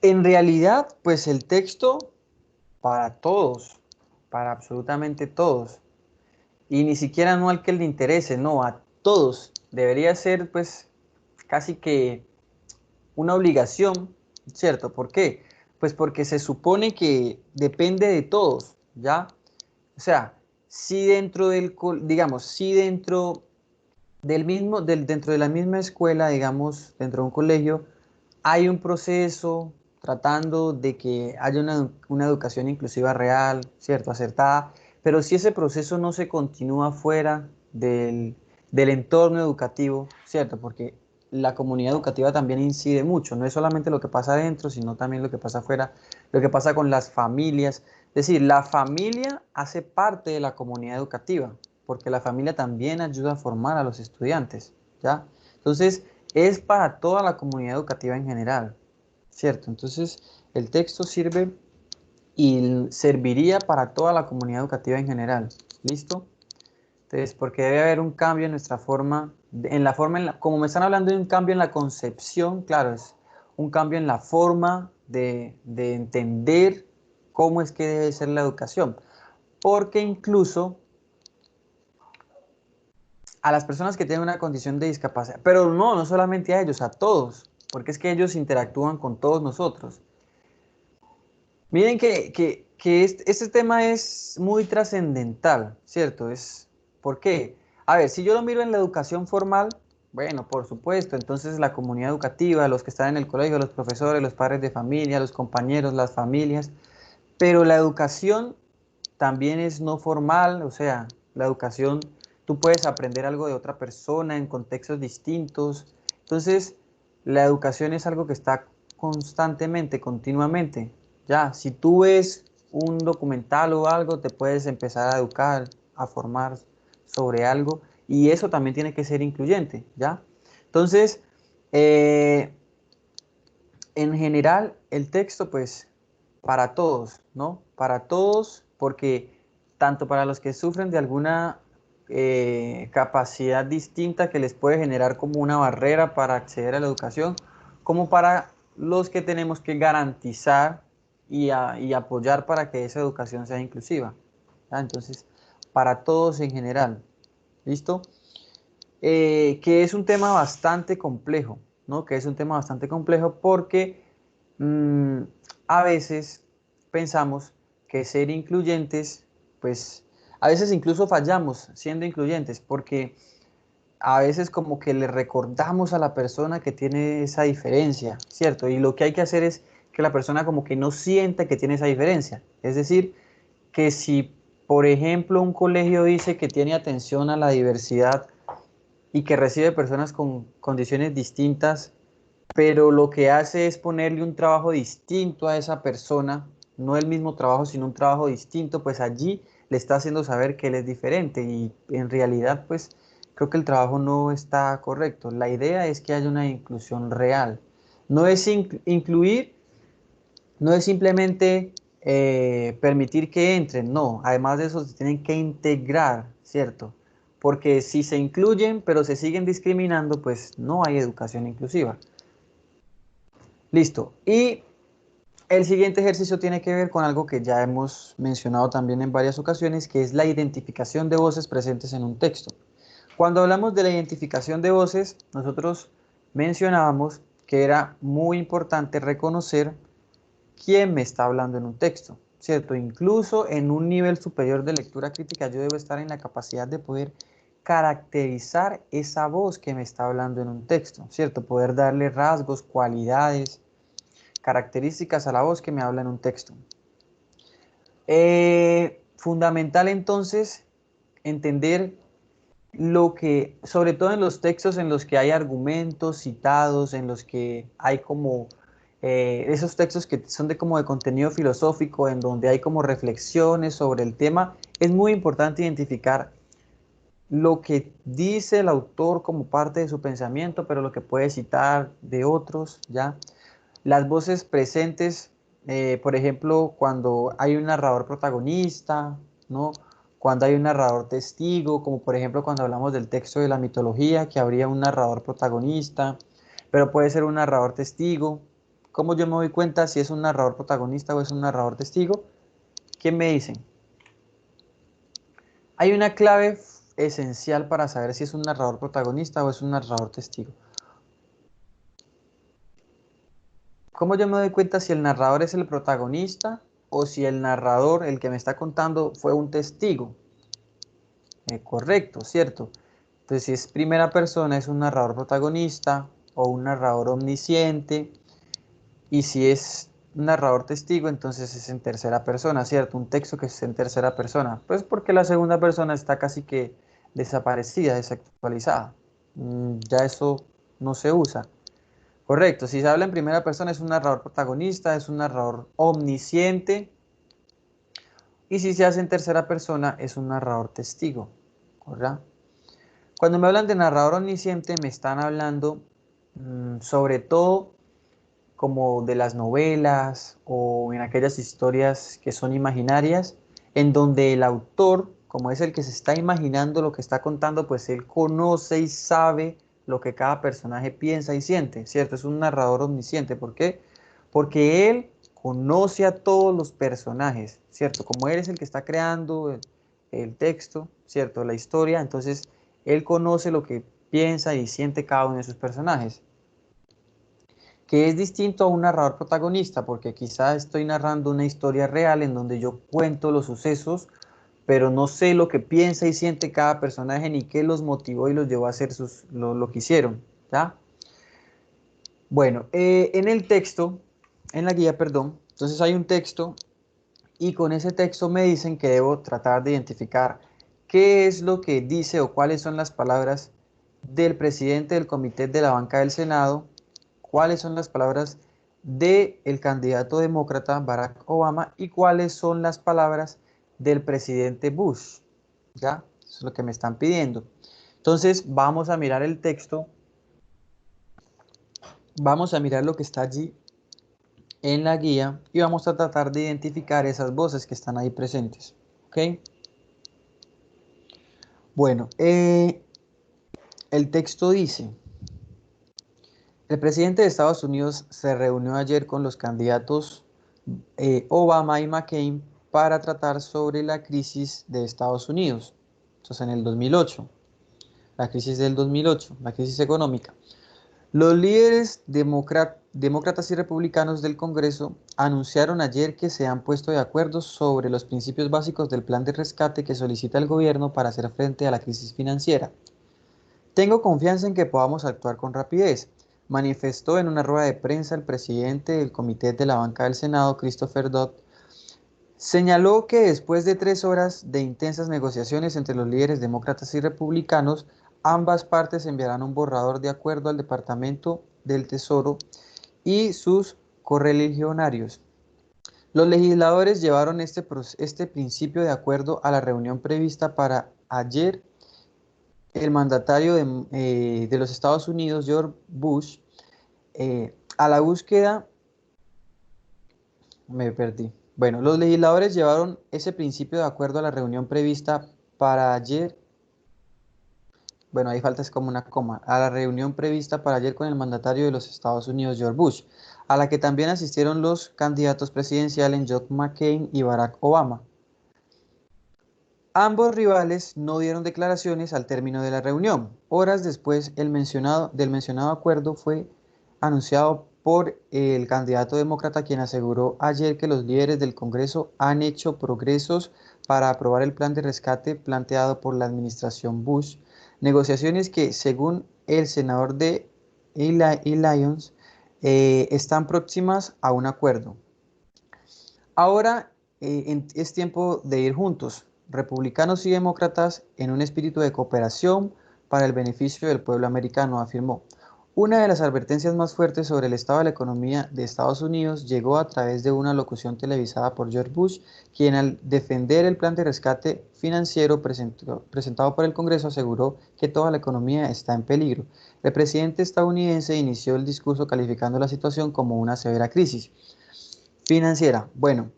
En realidad, pues el texto para todos, para absolutamente todos. Y ni siquiera no al que le interese, no, a todos. Debería ser pues casi que una obligación, ¿cierto? ¿Por qué? Pues porque se supone que depende de todos, ¿ya? O sea, si dentro digamos, si dentro de la misma escuela, digamos, dentro de un colegio, hay un proceso tratando de que haya una educación inclusiva real, ¿cierto? Acertada, pero si ese proceso no se continúa fuera del entorno educativo, ¿cierto? Porque la comunidad educativa también incide mucho, no es solamente lo que pasa adentro, sino también lo que pasa afuera, lo que pasa con las familias. Es decir, la familia hace parte de la comunidad educativa, porque la familia también ayuda a formar a los estudiantes, ¿ya? Entonces, es para toda la comunidad educativa en general, ¿cierto? Entonces, el texto sirve y serviría para toda la comunidad educativa en general, ¿listo? Entonces, porque debe haber un cambio en nuestra forma, como me están hablando de un cambio en la concepción, claro, es un cambio en la forma de entender cómo es que debe ser la educación, porque incluso a las personas que tienen una condición de discapacidad, pero no solamente a ellos, a todos, porque es que ellos interactúan con todos nosotros. Miren que este tema es muy trascendental, ¿cierto? ¿Por qué? A ver, si yo lo miro en la educación formal, bueno, por supuesto, entonces la comunidad educativa, los que están en el colegio, los profesores, los padres de familia, los compañeros, las familias, pero la educación también es no formal, o sea, la educación, tú puedes aprender algo de otra persona en contextos distintos. Entonces, la educación es algo que está constantemente, continuamente. Ya, si tú ves un documental o algo, te puedes empezar a educar, a formar sobre algo, y eso también tiene que ser incluyente, ¿ya? Entonces, eh, en general, el texto, pues, para todos, ¿no? Para todos, porque tanto para los que sufren de alguna capacidad distinta que les puede generar como una barrera para acceder a la educación, como para los que tenemos que garantizar y apoyar para que esa educación sea inclusiva. ¿Ya? Entonces, para todos en general. ¿Listo? Que es un tema bastante complejo, ¿no? Que es un tema bastante complejo porque mm, a veces pensamos que ser incluyentes, pues a veces incluso fallamos siendo incluyentes porque a veces como que le recordamos a la persona que tiene esa diferencia, ¿cierto? Y lo que hay que hacer es que la persona como que no sienta que tiene esa diferencia. Es decir, que si, por ejemplo, un colegio dice que tiene atención a la diversidad y que recibe personas con condiciones distintas, pero lo que hace es ponerle un trabajo distinto a esa persona, no el mismo trabajo, sino un trabajo distinto, pues allí le está haciendo saber que él es diferente y en realidad pues creo que el trabajo no está correcto. La idea es que haya una inclusión real. No es incluir, no es simplemente permitir que entren, no, además de eso se tienen que integrar, ¿cierto? Porque si se incluyen pero se siguen discriminando, pues no hay educación inclusiva. Listo. Y el siguiente ejercicio tiene que ver con algo que ya hemos mencionado también en varias ocasiones, que es la identificación de voces presentes en un texto. Cuando hablamos de la identificación de voces, nosotros mencionábamos que era muy importante reconocer quién me está hablando en un texto, ¿cierto? Incluso en un nivel superior de lectura crítica, yo debo estar en la capacidad de poder caracterizar esa voz que me está hablando en un texto, ¿cierto? Poder darle rasgos, cualidades, características a la voz que me habla en un texto. Fundamental entonces entender lo que, sobre todo en los textos en los que hay argumentos citados, en los que hay como esos textos que son de como de contenido filosófico, en donde hay como reflexiones sobre el tema, es muy importante identificar lo que dice el autor como parte de su pensamiento, pero lo que puede citar de otros, ¿ya? Las voces presentes, por ejemplo, cuando hay un narrador protagonista, ¿no? Cuando hay un narrador testigo, como por ejemplo cuando hablamos del texto de la mitología, que habría un narrador protagonista, pero puede ser un narrador testigo. ¿Cómo yo me doy cuenta si es un narrador protagonista o es un narrador testigo? ¿Qué me dicen? Hay una clave esencial para saber si es un narrador protagonista o es un narrador testigo. ¿Cómo yo me doy cuenta si el narrador es el protagonista o si el narrador, el que me está contando, fue un testigo? Correcto, ¿cierto? Entonces, si es primera persona, es un narrador protagonista o un narrador omnisciente. Y si es un narrador testigo, entonces es en tercera persona, ¿cierto? Un texto que es en tercera persona. Pues porque la segunda persona está casi que desaparecida, desactualizada. Ya eso no se usa. Correcto, si se habla en primera persona es un narrador protagonista, es un narrador omnisciente, y si se hace en tercera persona es un narrador testigo, ¿verdad? Cuando me hablan de narrador omnisciente me están hablando sobre todo como de las novelas o en aquellas historias que son imaginarias, en donde el autor, como es el que se está imaginando lo que está contando, pues él conoce y sabe lo que cada personaje piensa y siente, ¿cierto? Es un narrador omnisciente. ¿Por qué? Porque él conoce a todos los personajes, ¿cierto? Como él es el que está creando el texto, ¿cierto? La historia, entonces él conoce lo que piensa y siente cada uno de sus personajes, que es distinto a un narrador protagonista, porque quizá estoy narrando una historia real en donde yo cuento los sucesos, pero no sé lo que piensa y siente cada personaje ni qué los motivó y los llevó a hacer lo que hicieron, ¿ya? Bueno, en el texto, en la guía, perdón, entonces hay un texto y con ese texto me dicen que debo tratar de identificar qué es lo que dice o cuáles son las palabras del presidente del comité de la banca del Senado, cuáles son las palabras del candidato demócrata Barack Obama y cuáles son las palabras del presidente Bush. ¿Ya? Eso es lo que me están pidiendo. Entonces vamos a mirar el texto, vamos a mirar lo que está allí en la guía y vamos a tratar de identificar esas voces que están ahí presentes. ¿Ok? Bueno, el texto dice, el presidente de Estados Unidos se reunió ayer con los candidatos Obama y McCain para tratar sobre la crisis de Estados Unidos. Entonces, en el 2008, la crisis del 2008, la crisis económica. Los líderes demócratas y republicanos del Congreso anunciaron ayer que se han puesto de acuerdo sobre los principios básicos del plan de rescate que solicita el gobierno para hacer frente a la crisis financiera. Tengo confianza en que podamos actuar con rapidez, manifestó en una rueda de prensa el presidente del Comité de la Banca del Senado, Christopher Dodd. Señaló que después de 3 horas de intensas negociaciones entre los líderes demócratas y republicanos, ambas partes enviarán un borrador de acuerdo al Departamento del Tesoro y sus correligionarios. Los legisladores llevaron este principio de acuerdo a la reunión prevista para ayer. El mandatario de los Estados Unidos, George Bush, a la búsqueda. Me perdí. Bueno, los legisladores llevaron ese principio de acuerdo a la reunión prevista para ayer. Bueno, ahí falta es como una coma. A la reunión prevista para ayer con el mandatario de los Estados Unidos, George Bush, a la que también asistieron los candidatos presidenciales John McCain y Barack Obama. Ambos rivales no dieron declaraciones al término de la reunión. Horas después, del mencionado acuerdo fue anunciado por el candidato demócrata, quien aseguró ayer que los líderes del Congreso han hecho progresos para aprobar el plan de rescate planteado por la administración Bush, negociaciones que, según el senador de Illinois, están próximas a un acuerdo. Ahora es tiempo de ir juntos, republicanos y demócratas, en un espíritu de cooperación para el beneficio del pueblo americano, afirmó. Una de las advertencias más fuertes sobre el estado de la economía de Estados Unidos llegó a través de una locución televisada por George Bush, quien al defender el plan de rescate financiero presentado por el Congreso aseguró que toda la economía está en peligro. El presidente estadounidense inició el discurso calificando la situación como una severa crisis financiera. Bueno,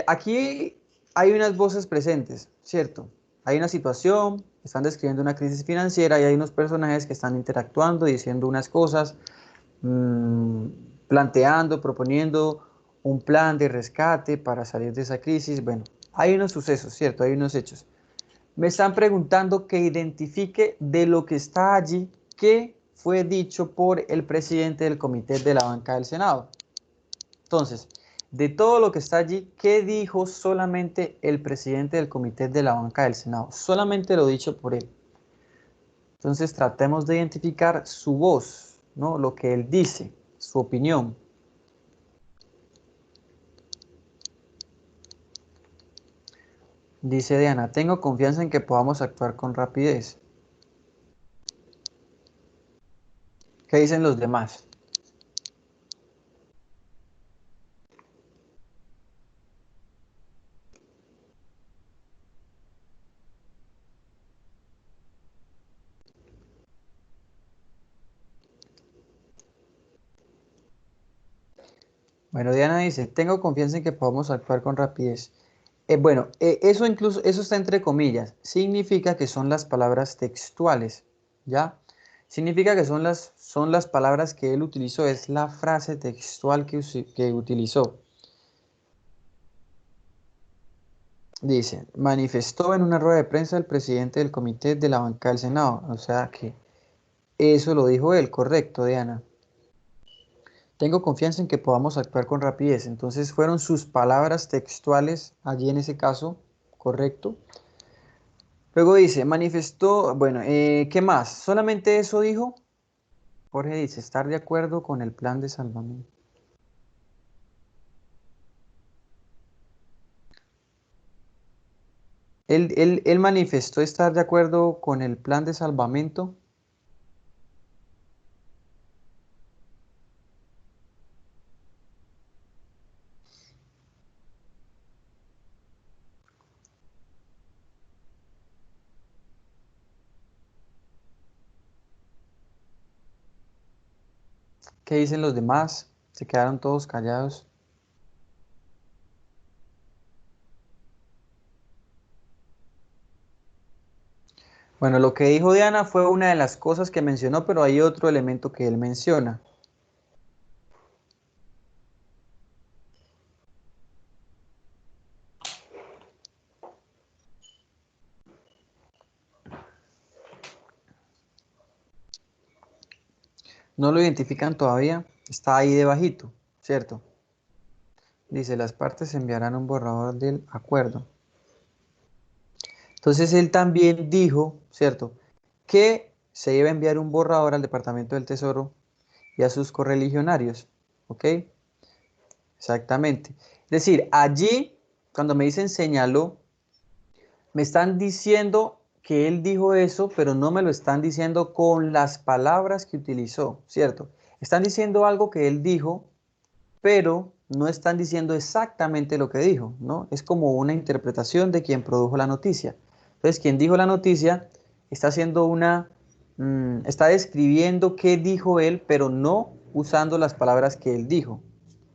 aquí hay unas voces presentes, ¿cierto? Hay una situación, están describiendo una crisis financiera y hay unos personajes que están interactuando, diciendo unas cosas, mmm, planteando, proponiendo un plan de rescate para salir de esa crisis. Bueno, hay unos sucesos, ¿cierto? Hay unos hechos. Me están preguntando que identifique de lo que está allí qué fue dicho por el presidente del Comité de la Banca del Senado. Entonces, de todo lo que está allí, ¿qué dijo solamente el presidente del Comité de la Banca del Senado? Solamente lo dicho por él. Entonces, tratemos de identificar su voz, ¿no? Lo que él dice, su opinión. Dice Diana, tengo confianza en que podamos actuar con rapidez. ¿Qué dicen los demás? Bueno, Diana dice, tengo confianza en que podamos actuar con rapidez. Bueno, eso incluso, eso está entre comillas, significa que son las palabras textuales, ¿ya? Significa que son las palabras que él utilizó, es la frase textual que utilizó. Dice, manifestó en una rueda de prensa el presidente del comité de la banca del Senado, o sea que eso lo dijo él, correcto, Diana. Tengo confianza en que podamos actuar con rapidez, entonces fueron sus palabras textuales allí en ese caso, correcto. Luego dice, manifestó, bueno, ¿qué más? ¿Solamente eso dijo? Jorge dice, estar de acuerdo con el plan de salvamento. Él manifestó estar de acuerdo con el plan de salvamento. ¿Qué dicen los demás? Se quedaron todos callados. Bueno, lo que dijo Diana fue una de las cosas que mencionó, pero hay otro elemento que él menciona. No lo identifican todavía, está ahí debajito, ¿cierto? Dice, las partes enviarán un borrador del acuerdo. Entonces él también dijo, ¿cierto? Que se iba a enviar un borrador al Departamento del Tesoro y a sus correligionarios, ¿ok? Exactamente. Es decir, allí, cuando me dicen señaló, me están diciendo que él dijo eso, pero no me lo están diciendo con las palabras que utilizó, ¿cierto? Están diciendo algo que él dijo, pero no están diciendo exactamente lo que dijo, ¿no? Es como una interpretación de quien produjo la noticia. Entonces, quien dijo la noticia está haciendo está describiendo qué dijo él, pero no usando las palabras que él dijo,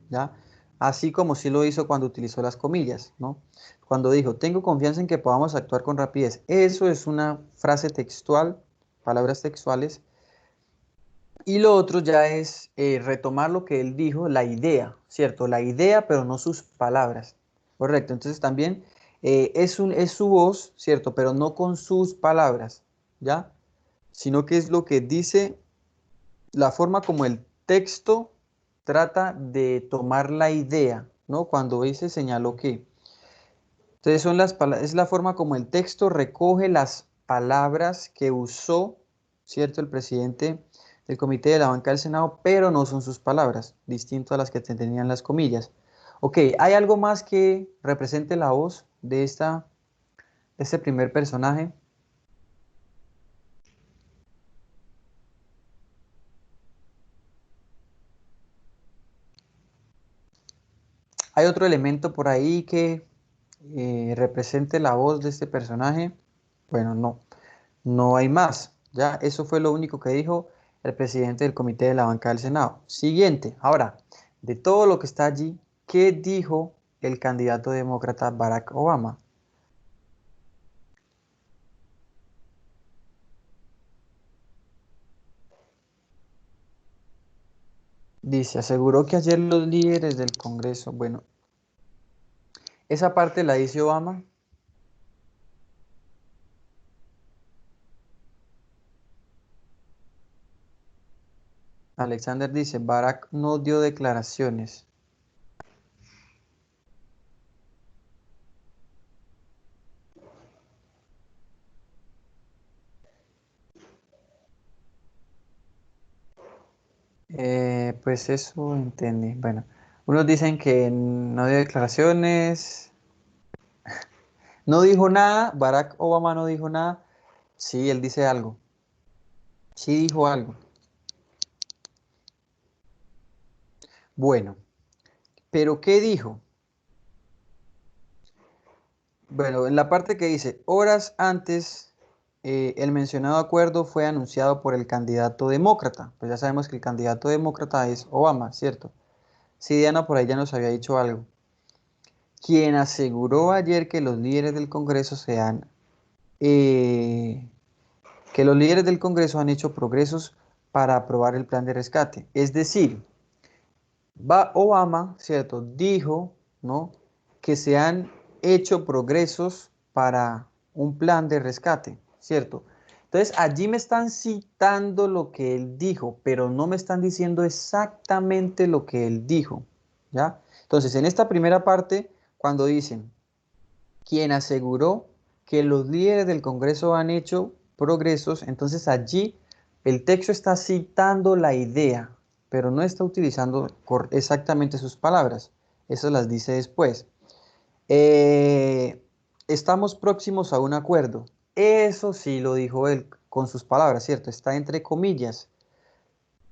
¿ya? Así como sí lo hizo cuando utilizó las comillas, ¿no? Cuando dijo, tengo confianza en que podamos actuar con rapidez. Eso es una frase textual, palabras textuales, y lo otro ya es retomar lo que él dijo, la idea, ¿cierto? La idea, pero no sus palabras. Correcto. Entonces también es su voz, ¿cierto? Pero no con sus palabras, ¿ya? Sino que es lo que dice, la forma como el texto trata de tomar la idea, ¿no? Cuando dice señaló que. Entonces es la forma como el texto recoge las palabras que usó, ¿cierto? El presidente del comité de la banca del Senado, pero no son sus palabras, distinto a las que tenían las comillas. Ok, ¿hay algo más que represente la voz de este primer personaje? ¿Hay otro elemento por ahí que represente la voz de este personaje? Bueno, no, no hay más. Ya, eso fue lo único que dijo el presidente del comité de la banca del Senado. Siguiente, ahora, de todo lo que está allí, ¿qué dijo el candidato demócrata Barack Obama? Dice, aseguró que ayer los líderes del Congreso, bueno, esa parte la dice Obama. Alexander dice, Barack no dio declaraciones. Pues eso entendí. Bueno, unos dicen que no dio declaraciones, no dijo nada, Barack Obama no dijo nada. Sí, él dice algo. Sí dijo algo. Bueno, pero ¿qué dijo? Bueno, en la parte que dice, horas antes, el mencionado acuerdo fue anunciado por el candidato demócrata. Pues ya sabemos que el candidato demócrata es Obama, ¿cierto? Sí, Diana por ahí ya nos había dicho algo. Quien aseguró ayer que los líderes del Congreso eh, que los líderes del Congreso han hecho progresos para aprobar el plan de rescate. Es decir, Obama, ¿cierto? Dijo, ¿no? Que se han hecho progresos para un plan de rescate, ¿cierto? Entonces, allí me están citando lo que él dijo, pero no me están diciendo exactamente lo que él dijo, ¿ya? Entonces, en esta primera parte, cuando dicen, quien aseguró que los líderes del Congreso han hecho progresos, entonces allí el texto está citando la idea, pero no está utilizando exactamente sus palabras. Eso las dice después. Eh, estamos próximos a un acuerdo. Eso sí lo dijo él con sus palabras, ¿cierto? Está entre comillas,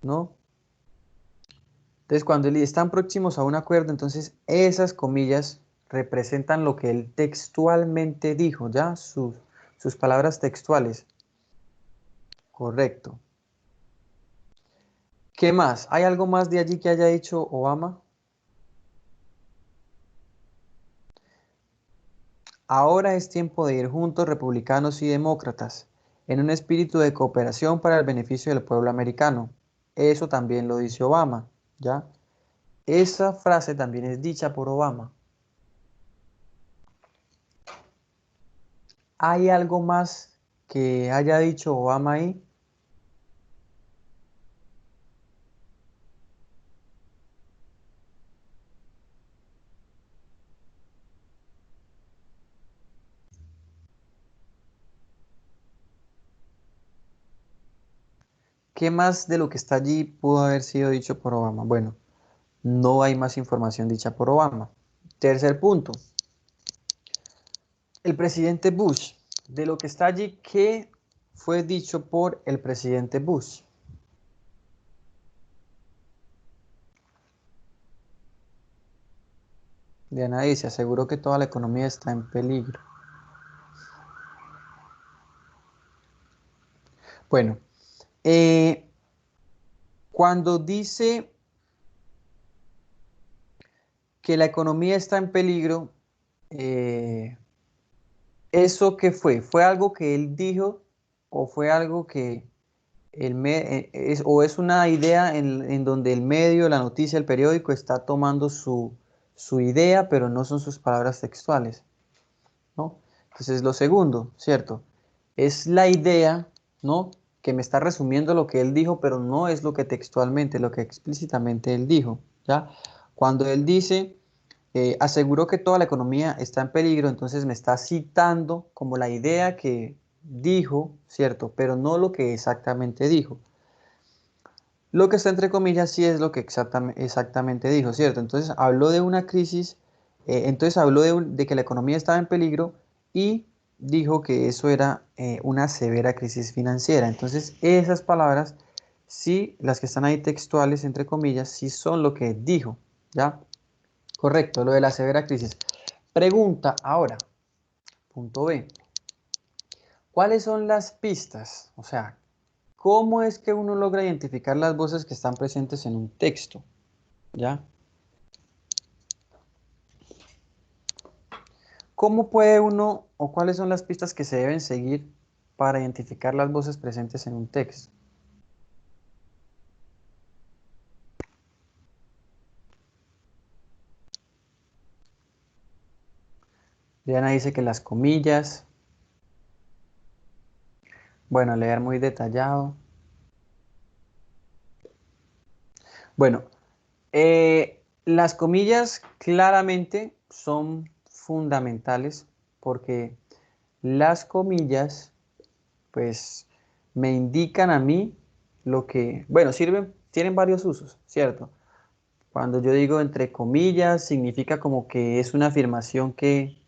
¿no? Entonces, cuando él están próximos a un acuerdo, entonces esas comillas representan lo que él textualmente dijo, ¿ya? Sus palabras textuales. Correcto. ¿Qué más? ¿Hay algo más de allí que haya dicho Obama? Ahora es tiempo de ir juntos, republicanos y demócratas. en un espíritu de cooperación para el beneficio del pueblo americano. Eso también lo dice Obama, ¿ya? Esa frase también es dicha por Obama. ¿Hay algo más que haya dicho Obama ahí? ¿Qué más de lo que está allí pudo haber sido dicho por Obama? Bueno, no hay más información dicha por Obama. Tercer punto, el presidente Bush. De lo que está allí, ¿qué fue dicho por el presidente Bush? Diana dice, aseguró que toda la economía está en peligro. Bueno, eh, cuando dice que la economía está en peligro, eh, ¿eso qué fue? ¿Fue algo que él dijo o fue algo que o es una idea en donde el medio, la noticia, el periódico está tomando su idea, pero no son sus palabras textuales, ¿no? Entonces, lo segundo, ¿cierto? Es la idea, ¿no? Que me está resumiendo lo que él dijo, pero no es lo que textualmente, lo que explícitamente él dijo, ¿ya? Cuando él dice, aseguró que toda la economía está en peligro, entonces me está citando como la idea que dijo, ¿cierto? Pero no lo que exactamente dijo. Lo que está entre comillas sí es lo que exactamente dijo, ¿cierto? Entonces habló de una crisis, entonces habló de que la economía estaba en peligro y dijo que eso era una severa crisis financiera. Entonces esas palabras, sí, las que están ahí textuales, entre comillas, sí son lo que dijo, ¿ya? Correcto, lo de la severa crisis. Pregunta ahora, punto B. ¿Cuáles son las pistas? O sea, ¿cómo es que uno logra identificar las voces que están presentes en un texto? ¿Ya? ¿Cómo puede uno o cuáles son las pistas que se deben seguir para identificar las voces presentes en un texto? Diana dice que las comillas, bueno, leer muy detallado. Bueno, las comillas claramente son fundamentales porque las comillas pues me indican a mí lo que, bueno, sirven, tienen varios usos, ¿cierto? Cuando yo digo entre comillas, significa como que es una afirmación que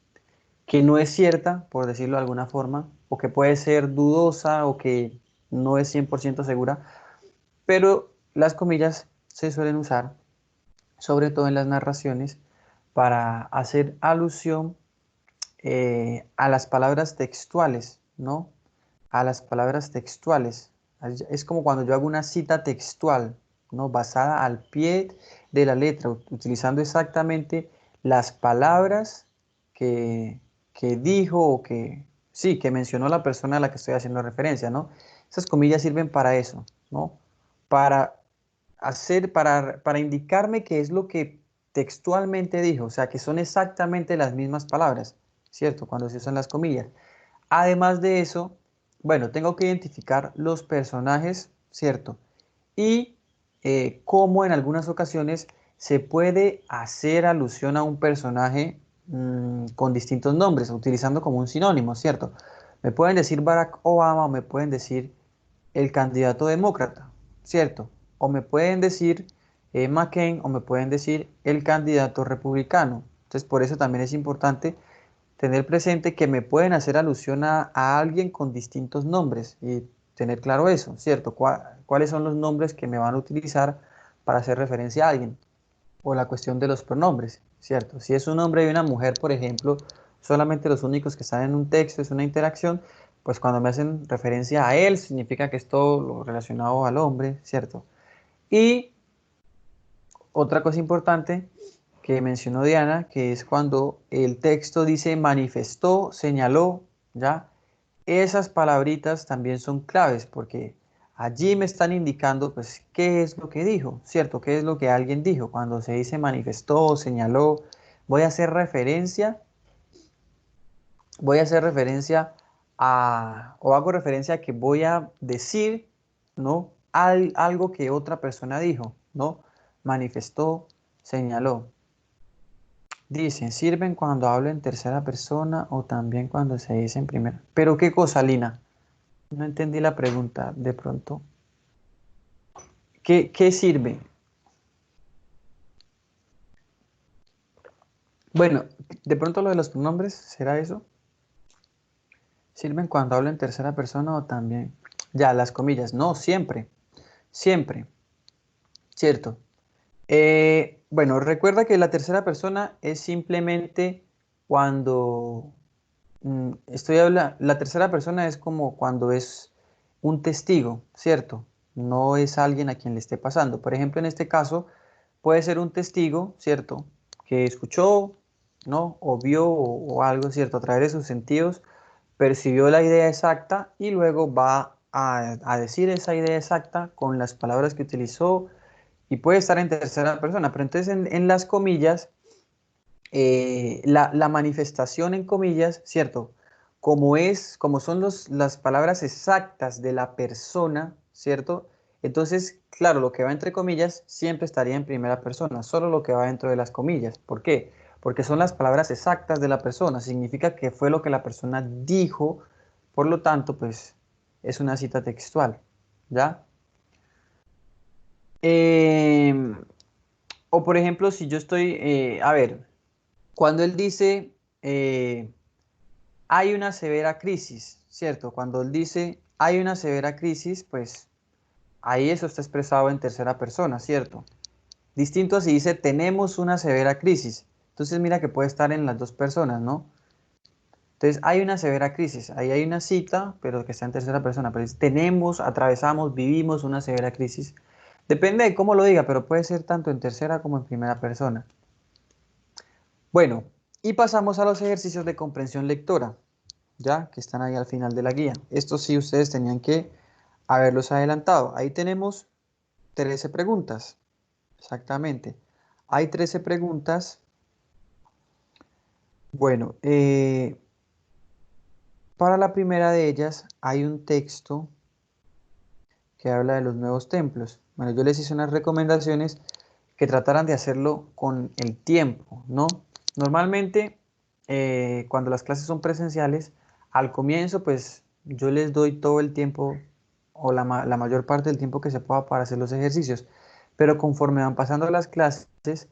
no es cierta, por decirlo de alguna forma, o que puede ser dudosa o que no es 100% segura, pero las comillas se suelen usar, sobre todo en las narraciones, para hacer alusión a las palabras textuales, ¿no? A las palabras textuales. Es como cuando yo hago una cita textual, ¿no? Basada al pie de la letra, utilizando exactamente las palabras que, que dijo o que, sí, que mencionó la persona a la que estoy haciendo referencia, ¿no? Esas comillas sirven para eso, ¿no? Para para indicarme qué es lo que textualmente dijo, o sea, que son exactamente las mismas palabras, ¿cierto? Cuando se usan las comillas. Además de eso, bueno, tengo que identificar los personajes, ¿cierto? Y cómo en algunas ocasiones se puede hacer alusión a un personaje con distintos nombres, utilizando como un sinónimo, ¿cierto? Me pueden decir Barack Obama o me pueden decir el candidato demócrata, ¿cierto? O me pueden decir McCain o me pueden decir el candidato republicano. Entonces, por eso también es importante tener presente que me pueden hacer alusión a alguien con distintos nombres y tener claro eso, ¿cierto? ¿Cuáles son los nombres que me van a utilizar para hacer referencia a alguien? O la cuestión de los pronombres, ¿cierto? Si es un hombre y una mujer, por ejemplo, solamente los únicos que están en un texto es una interacción, pues cuando me hacen referencia a él, significa que es todo lo relacionado al hombre, ¿cierto? Y otra cosa importante que mencionó Diana, que es cuando el texto dice manifestó, señaló, ¿ya? esas palabritas también son claves porque allí me están indicando pues qué es lo que dijo, ¿cierto? ¿Qué es lo que alguien dijo? Cuando se dice manifestó, señaló, voy a hacer referencia, voy a hacer referencia o hago referencia a que voy a decir, ¿no? Algo que otra persona dijo, ¿no? Manifestó, señaló. Dicen, sirven cuando hablo en tercera persona o también cuando se dice en primera. ¿Pero qué cosa, Lina? No entendí la pregunta de pronto. ¿Qué sirve? Bueno, de pronto lo de los pronombres, ¿será eso? ¿Sirven cuando hablo en tercera persona o también? Ya, las comillas. No, siempre. Siempre. Cierto. Bueno, recuerda que la tercera persona es simplemente cuando estoy hablando, la tercera persona es como cuando es un testigo, ¿cierto? No es alguien a quien le esté pasando. Por ejemplo, en este caso, puede ser un testigo, ¿cierto? Que escuchó, ¿no? O vio o algo, ¿cierto? A través de sus sentidos, percibió la idea exacta y luego va a decir esa idea exacta con las palabras que utilizó y puede estar en tercera persona. Pero entonces en las comillas la manifestación en comillas, ¿cierto? Como son las palabras exactas de la persona, ¿cierto? Entonces, claro, lo que va entre comillas siempre estaría en primera persona, solo lo que va dentro de las comillas. ¿Por qué? Porque son las palabras exactas de la persona, significa que fue lo que la persona dijo, por lo tanto, pues es una cita textual, ¿ya? Em, o por ejemplo, si yo estoy, a ver, cuando él dice, hay una severa crisis, ¿cierto? Cuando él dice, hay una severa crisis, pues ahí eso está expresado en tercera persona, ¿cierto? Distinto a si dice, tenemos una severa crisis. Entonces mira que puede estar en las dos personas, ¿no? Entonces hay una severa crisis, ahí hay una cita, pero que está en tercera persona, pero dice, tenemos, atravesamos, vivimos una severa crisis. Depende de cómo lo diga, pero puede ser tanto en tercera como en primera persona. Bueno, y pasamos a los ejercicios de comprensión lectora, ya que están ahí al final de la guía. Estos sí ustedes tenían que haberlos adelantado. Ahí tenemos 13 preguntas, exactamente. Hay 13 preguntas. Bueno, para la primera de ellas hay un texto que habla de los nuevos templos. Bueno, yo les hice unas recomendaciones que trataran de hacerlo con el tiempo, ¿no? Normalmente, cuando las clases son presenciales, al comienzo, pues yo les doy todo el tiempo o la mayor parte del tiempo que se pueda para hacer los ejercicios, pero conforme van pasando las clases,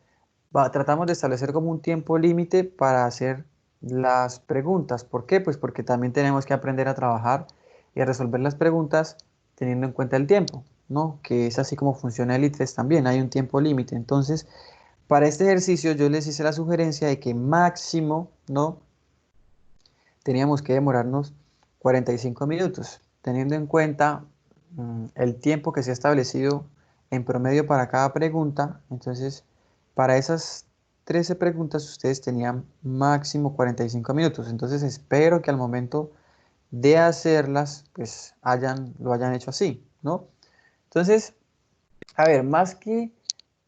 tratamos de establecer como un tiempo límite para hacer las preguntas. ¿Por qué? Pues porque también tenemos que aprender a trabajar y a resolver las preguntas teniendo en cuenta el tiempo, ¿no? Que es así como funciona el ITFES también, hay un tiempo límite. Entonces, para este ejercicio yo les hice la sugerencia de que máximo, ¿no? Teníamos que demorarnos 45 minutos, teniendo en cuenta el tiempo que se ha establecido en promedio para cada pregunta. Entonces, para esas 13 preguntas ustedes tenían máximo 45 minutos. Entonces, espero que al momento de hacerlas, pues lo hayan hecho así, ¿no? Entonces, a ver,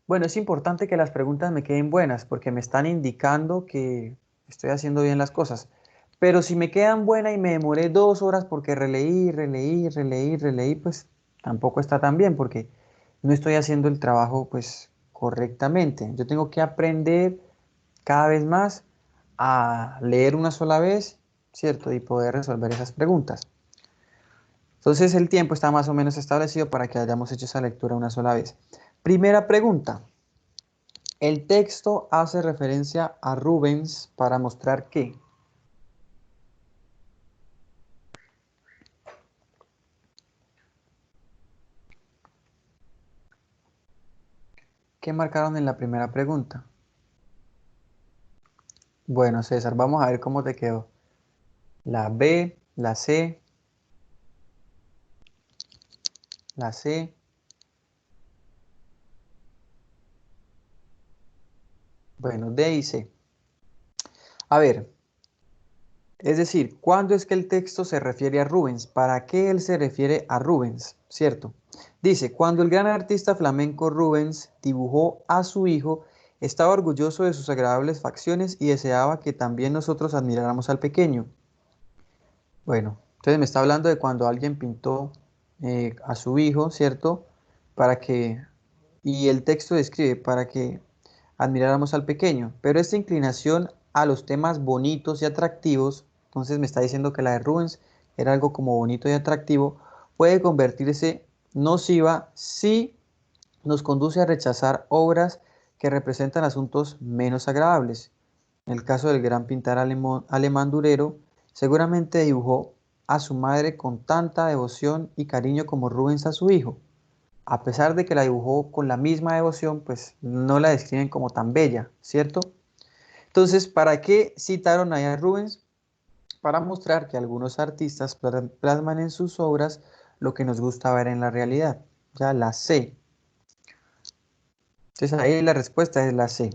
bueno, es importante que las preguntas me queden buenas porque me están indicando que estoy haciendo bien las cosas. Pero si me quedan buenas y me demoré 2 horas porque releí, pues tampoco está tan bien porque no estoy haciendo el trabajo pues correctamente. Yo tengo que aprender cada vez más a leer una sola vez, ¿cierto? Y poder resolver esas preguntas. Entonces el tiempo está más o menos establecido para que hayamos hecho esa lectura una sola vez. Primera pregunta. El texto hace referencia a Rubens para mostrar ¿qué marcaron en la primera pregunta? Bueno, César, vamos a ver cómo te quedó. La B, la C. Bueno, D y C. A ver, Es decir, ¿cuándo es que el texto se refiere a Rubens? ¿Para qué él se refiere a Rubens? ¿Cierto? Dice, cuando el gran artista flamenco Rubens dibujó a su hijo, estaba orgulloso de sus agradables facciones y deseaba que también nosotros admiráramos al pequeño. Bueno, entonces me está hablando de cuando alguien pintó a su hijo, ¿cierto? Para que, y el texto describe, para que admiráramos al pequeño. Pero esta inclinación a los temas bonitos y atractivos, entonces me está diciendo que la de Rubens era algo como bonito y atractivo, puede convertirse nociva si nos conduce a rechazar obras que representan asuntos menos agradables. En el caso del gran pintor alemán Durero, seguramente dibujó a su madre con tanta devoción y cariño como Rubens a su hijo. A pesar de que la dibujó con la misma devoción, pues no la describen como tan bella, ¿cierto? Entonces, ¿para qué citaron ahí a Rubens? Para mostrar que algunos artistas plasman en sus obras lo que nos gusta ver en la realidad. Ya la C. Entonces ahí la respuesta es la C.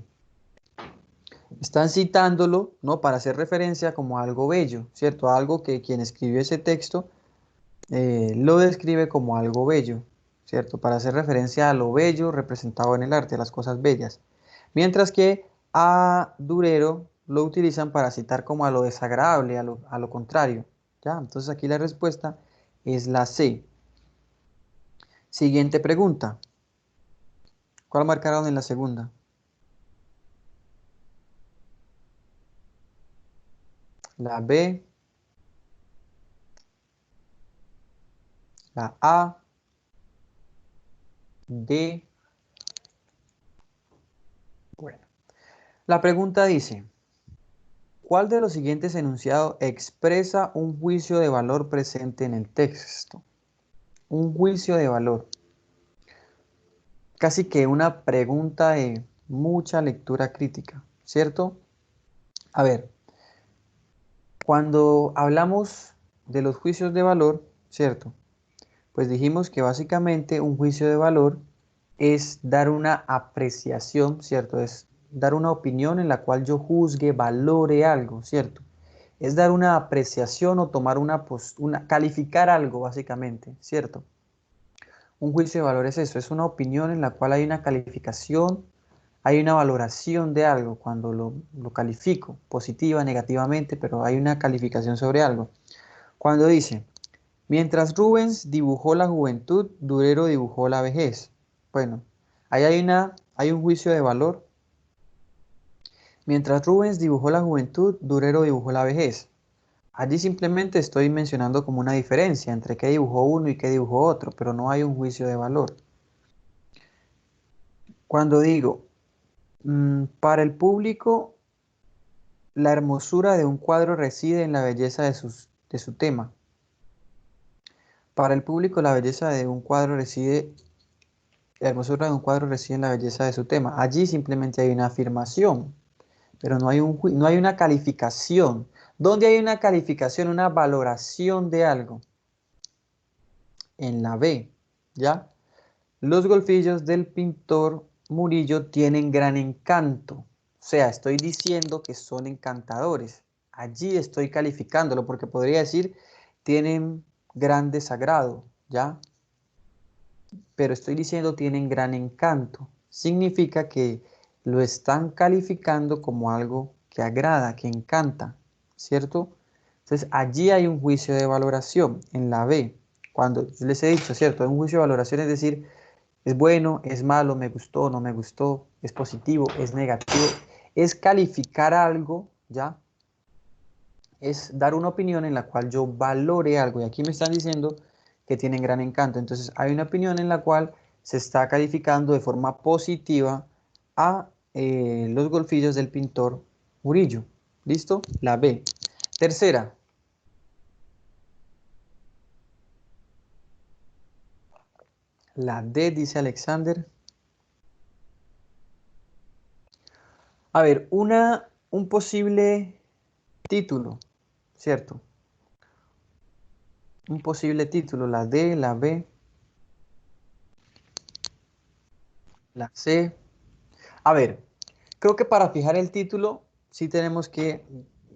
Están citándolo, ¿no? Para hacer referencia como algo bello, ¿cierto? Algo que quien escribió ese texto lo describe como algo bello, ¿cierto? Para hacer referencia a lo bello representado en el arte, a las cosas bellas. Mientras que a Durero lo utilizan para citar como a lo desagradable, a lo contrario, ¿ya? Entonces aquí la respuesta es la C. Siguiente pregunta. ¿Cuál marcaron en la segunda? La B, la A, D. Bueno, la pregunta dice, ¿cuál de los siguientes enunciados expresa un juicio de valor presente en el texto? Un juicio de valor. Casi que una pregunta de mucha lectura crítica, ¿cierto? A ver, cuando hablamos de los juicios de valor, ¿cierto? Pues dijimos que básicamente un juicio de valor es dar una apreciación, ¿cierto? Es dar una opinión en la cual yo juzgue, valore algo, ¿cierto? Es dar una apreciación o tomar calificar algo, básicamente, ¿cierto? Un juicio de valor es eso, es una opinión en la cual hay una calificación, hay una valoración de algo, cuando lo califico, positiva, negativamente, pero hay una calificación sobre algo. Cuando dice, mientras Rubens dibujó la juventud, Durero dibujó la vejez. Bueno, ahí hay un juicio de valor. Mientras Rubens dibujó la juventud, Durero dibujó la vejez. Allí simplemente estoy mencionando como una diferencia entre qué dibujó uno y qué dibujó otro, pero no hay un juicio de valor. Cuando digo, para el público, la hermosura de un cuadro reside en la belleza de su tema. Para el público, la hermosura de un cuadro reside en la belleza de su tema. Allí simplemente hay una afirmación, pero no hay una calificación. ¿Dónde hay una calificación, una valoración de algo? En la B, ¿ya? Los golfillos del pintor Murillo tienen gran encanto. O sea, estoy diciendo que son encantadores. Allí estoy calificándolo porque podría decir tienen gran desagrado, ¿ya? Pero estoy diciendo tienen gran encanto. Significa que lo están calificando como algo que agrada, que encanta, ¿cierto? Entonces allí hay un juicio de valoración en la B. Cuando les he dicho, ¿cierto? Un juicio de valoración es decir, es bueno, es malo, me gustó, no me gustó, es positivo, es negativo. Es calificar algo, ¿ya? Es dar una opinión en la cual yo valore algo. Y aquí me están diciendo que tienen gran encanto. Entonces hay una opinión en la cual se está calificando de forma positiva a los golfillos del pintor Murillo. ¿Listo? La B. Tercera. La D, dice Alexander. A ver, un posible título, ¿cierto? Un posible título, la D, la B, la C. A ver, creo que para fijar el título sí tenemos que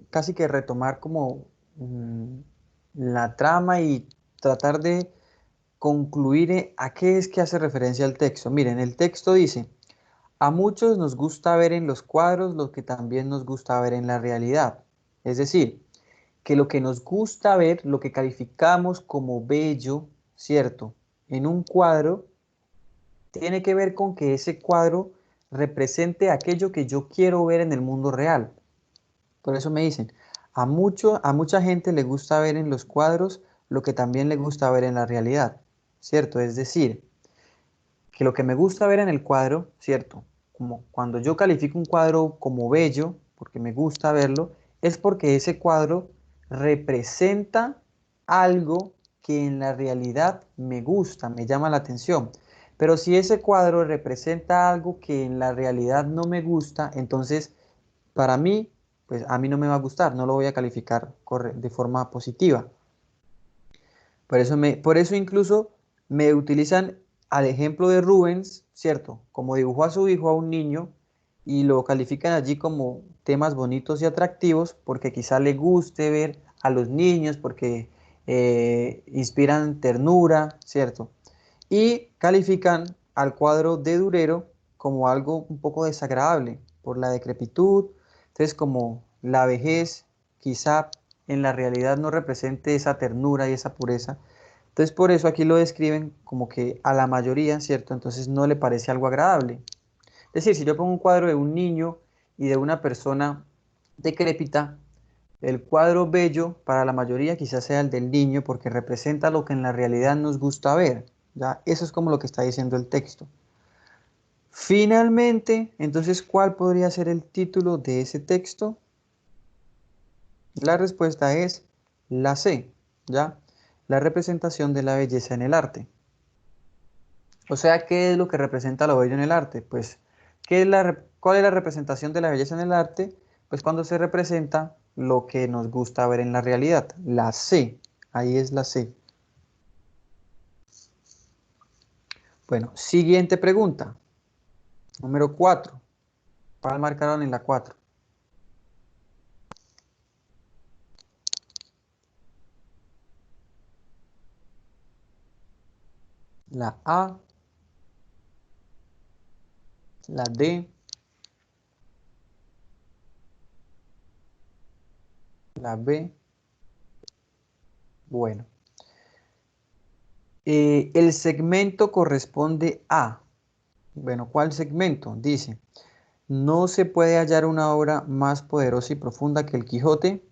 casi que retomar como la trama y tratar de concluir a qué es que hace referencia el texto. Miren, el texto dice, a muchos nos gusta ver en los cuadros lo que también nos gusta ver en la realidad. Es decir, que lo que nos gusta ver, lo que calificamos como bello, ¿cierto? En un cuadro, tiene que ver con que ese cuadro represente aquello que yo quiero ver en el mundo real. Por eso me dicen, a mucha gente le gusta ver en los cuadros lo que también le gusta ver en la realidad, ¿cierto? Es decir, que lo que me gusta ver en el cuadro, ¿cierto? Como cuando yo califico un cuadro como bello, porque me gusta verlo, es porque ese cuadro representa algo que en la realidad me gusta, me llama la atención. Pero si ese cuadro representa algo que en la realidad no me gusta, entonces para mí, pues a mí no me va a gustar, no lo voy a calificar de forma positiva. Por eso incluso me utilizan al ejemplo de Rubens, ¿cierto? Como dibujó a su hijo, a un niño, y lo califican allí como temas bonitos y atractivos, porque quizá le guste ver a los niños, porque inspiran ternura, ¿cierto? Y califican al cuadro de Durero como algo un poco desagradable por la decrepitud. Entonces, como la vejez quizá en la realidad no represente esa ternura y esa pureza. Entonces, por eso aquí lo describen como que a la mayoría, ¿cierto? Entonces no le parece algo agradable. Es decir, si yo pongo un cuadro de un niño y de una persona decrépita, el cuadro bello para la mayoría quizás sea el del niño porque representa lo que en la realidad nos gusta ver. ¿Ya? Eso es como lo que está diciendo el texto. Finalmente, entonces, ¿cuál podría ser el título de ese texto? La respuesta es la C, ¿ya? La representación de la belleza en el arte. O sea, ¿qué es lo que representa lo bello en el arte? Pues, ¿cuál es la representación de la belleza en el arte? Pues cuando se representa lo que nos gusta ver en la realidad. La C, ahí es la C. Bueno, siguiente pregunta. Número 4. ¿Cuál marcaron en la 4? La A, la D, la B. Bueno, el segmento corresponde a, bueno, ¿cuál segmento? Dice, no se puede hallar una obra más poderosa y profunda que el Quijote,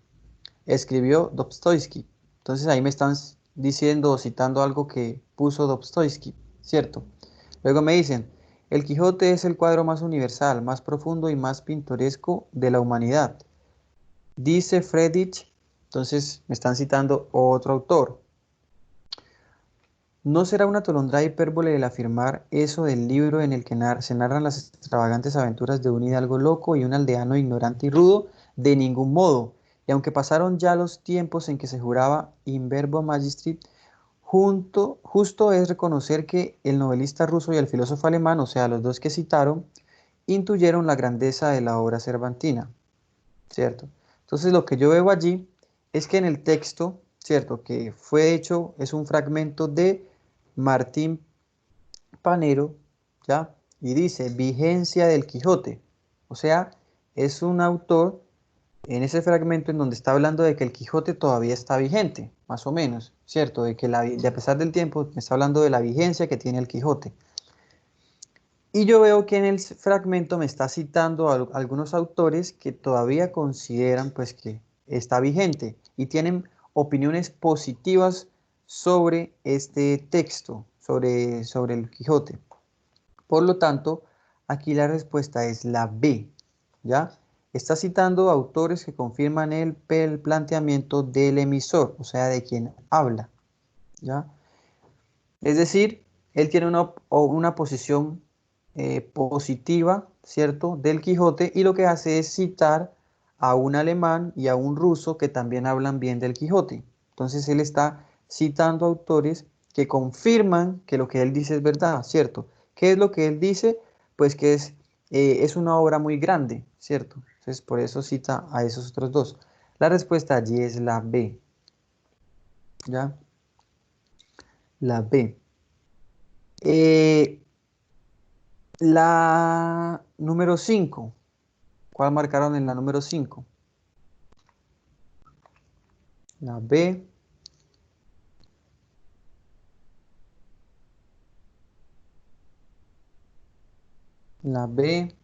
escribió Dostoyevsky. Entonces ahí me están diciendo o citando algo que puso Dostoyevsky, ¿cierto? Luego me dicen, el Quijote es el cuadro más universal, más profundo y más pintoresco de la humanidad. Dice Friedrich, entonces me están citando otro autor. ¿No será una atolondrada hipérbole el afirmar eso del libro en el que se narran las extravagantes aventuras de un hidalgo loco y un aldeano ignorante y rudo? De ningún modo. Y aunque pasaron ya los tiempos en que se juraba in verbo magistri, justo es reconocer que el novelista ruso y el filósofo alemán, o sea, los dos que citaron, intuyeron la grandeza de la obra cervantina, ¿cierto? Entonces lo que yo veo allí es que en el texto, ¿cierto? Que fue hecho, es un fragmento de Martín Panero, ¿ya? Y dice, vigencia del Quijote. O sea, es un autor en ese fragmento en donde está hablando de que el Quijote todavía está vigente, más o menos, ¿cierto? De a pesar del tiempo, me está hablando de la vigencia que tiene el Quijote. Y yo veo que en el fragmento me está citando a algunos autores que todavía consideran pues que está vigente y tienen opiniones positivas sobre este texto, sobre el Quijote. Por lo tanto, aquí la respuesta es la B, ¿ya? Está citando autores que confirman el planteamiento del emisor, o sea, de quien habla, ¿ya? Es decir, él tiene una posición positiva, ¿cierto?, del Quijote y lo que hace es citar a un alemán y a un ruso que también hablan bien del Quijote. Entonces él está citando autores que confirman que lo que él dice es verdad, ¿cierto? ¿Qué es lo que él dice? Pues que es una obra muy grande, ¿cierto? Entonces por eso cita a esos otros dos. La respuesta allí es la B. ¿Ya? La B. La número 5. ¿Cuál marcaron en la número 5? La B. La B.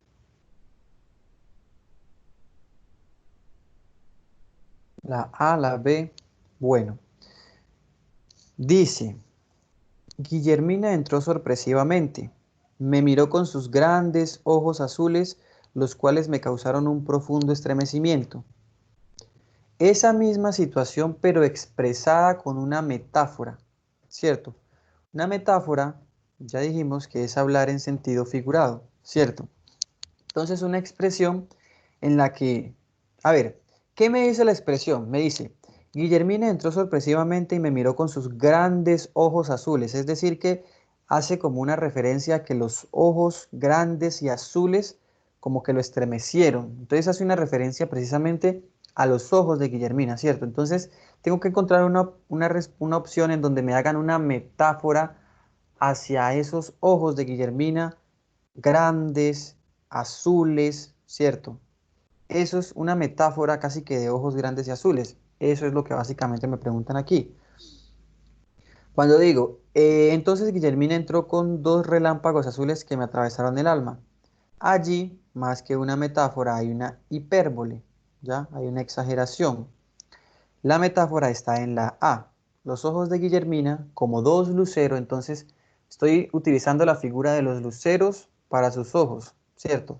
La A, la B. Bueno, dice, Guillermina entró sorpresivamente. Me miró con sus grandes ojos azules, los cuales me causaron un profundo estremecimiento. Esa misma situación, pero expresada con una metáfora, ¿cierto? Una metáfora, ya dijimos que es hablar en sentido figurado, ¿cierto? Entonces, una expresión en la que, a ver, ¿qué me dice la expresión? Me dice, Guillermina entró sorpresivamente y me miró con sus grandes ojos azules, es decir, que hace como una referencia a que los ojos grandes y azules como que lo estremecieron. Entonces hace una referencia precisamente a los ojos de Guillermina, ¿cierto? Entonces tengo que encontrar una opción en donde me hagan una metáfora hacia esos ojos de Guillermina grandes, azules, ¿cierto? Eso es una metáfora casi que de ojos grandes y azules. Eso es lo que básicamente me preguntan aquí. Cuando digo, entonces Guillermina entró con dos relámpagos azules que me atravesaron el alma. Allí, más que una metáfora, hay una hipérbole, ¿ya? Hay una exageración. La metáfora está en la A. Los ojos de Guillermina como dos luceros, entonces estoy utilizando la figura de los luceros para sus ojos, ¿cierto?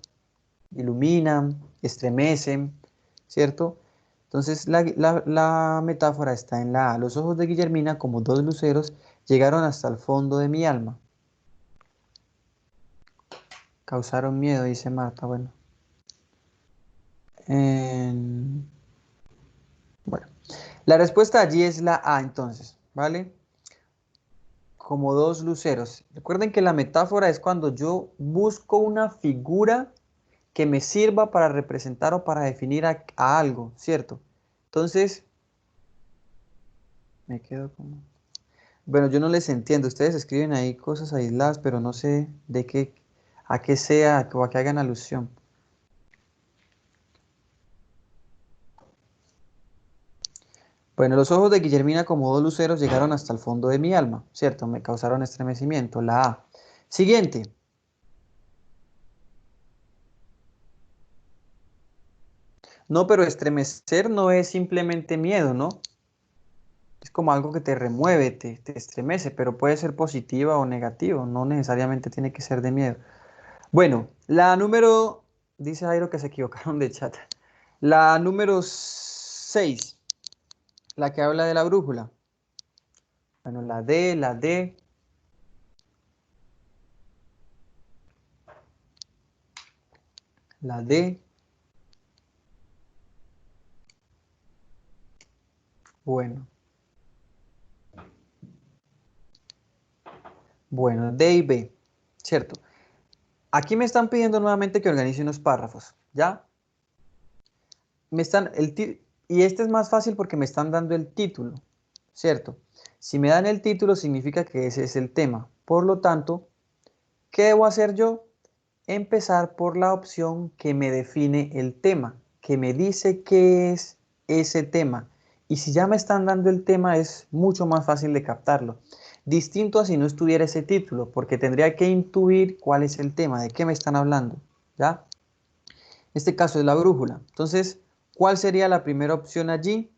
Iluminan, estremecen, ¿cierto? Entonces la metáfora está en la A. Los ojos de Guillermina como dos luceros llegaron hasta el fondo de mi alma. Causaron miedo, dice Marta. Bueno. En- Bueno. La respuesta allí es la A entonces, ¿vale? Como dos luceros. Recuerden que la metáfora es cuando yo busco una figura que me sirva para representar o para definir a algo, ¿cierto? Entonces, me quedo como... Bueno, yo no les entiendo. Ustedes escriben ahí cosas aisladas, pero no sé de qué, a qué sea o a qué hagan alusión. Bueno, los ojos de Guillermina como dos luceros llegaron hasta el fondo de mi alma, ¿cierto? Me causaron estremecimiento, la A. Siguiente. No, pero estremecer no es simplemente miedo, ¿no? Es como algo que te remueve, te estremece, pero puede ser positiva o negativa, no necesariamente tiene que ser de miedo. Bueno, la número, dice Jairo que se equivocaron de chat. La número 6, la que habla de la brújula. Bueno, la D, la D. Bueno, bueno, D y B, ¿cierto? Aquí me están pidiendo nuevamente que organice unos párrafos, ¿ya? Y este es más fácil porque me están dando el título, ¿cierto? Si me dan el título significa que ese es el tema. Por lo tanto, ¿qué debo hacer yo? Empezar por la opción que me define el tema, que me dice qué es ese tema. Y si ya me están dando el tema es mucho más fácil de captarlo. Distinto a si no estuviera ese título, porque tendría que intuir cuál es el tema, de qué me están hablando, ¿ya? Este caso es la brújula. Entonces, ¿cuál sería la primera opción allí?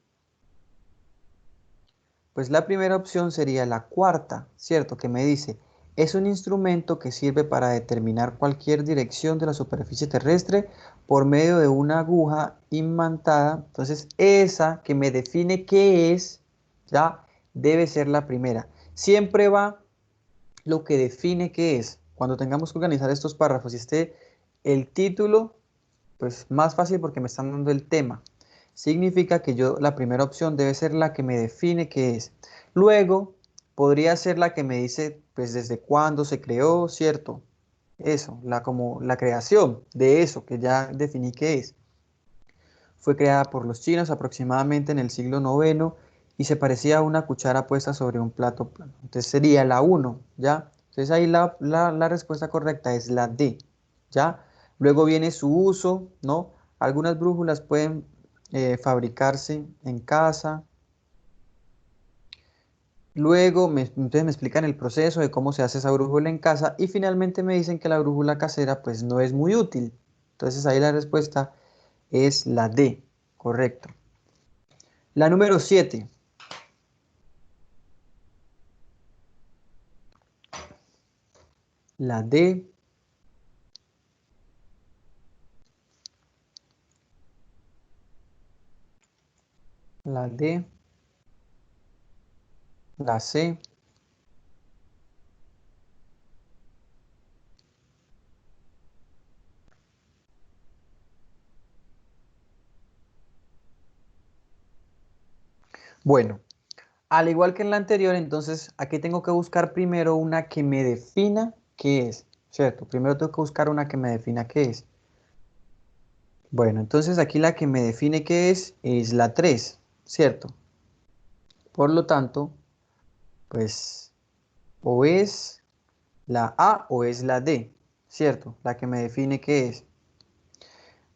Pues la primera opción sería la cuarta, ¿cierto? Que me dice, es un instrumento que sirve para determinar cualquier dirección de la superficie terrestre por medio de una aguja imantada. Entonces, esa que me define qué es, ya debe ser la primera. Siempre va lo que define qué es. Cuando tengamos que organizar estos párrafos y esté el título, pues más fácil porque me están dando el tema. Significa que la primera opción debe ser la que me define qué es. Luego, podría ser la que me dice, pues, desde cuándo se creó, ¿cierto? Eso, como la creación de eso que ya definí qué es. Fue creada por los chinos aproximadamente en el siglo IX y se parecía a una cuchara puesta sobre un plato plano. Entonces sería la 1, ¿ya? Entonces ahí la respuesta correcta es la D, ¿ya? Luego viene su uso, ¿no? Algunas brújulas pueden fabricarse en casa. Luego entonces me explican el proceso de cómo se hace esa brújula en casa y finalmente me dicen que la brújula casera pues no es muy útil. Entonces ahí la respuesta es la D, correcto. La número 7. La D. La D. La C. Bueno, al igual que en la anterior, entonces aquí tengo que buscar primero una que me defina qué es, ¿cierto? Primero tengo que buscar una que me defina qué es. Bueno, entonces aquí la que me define qué es la 3, ¿cierto? Por lo tanto, pues o es la A o es la D, ¿cierto? La que me define qué es.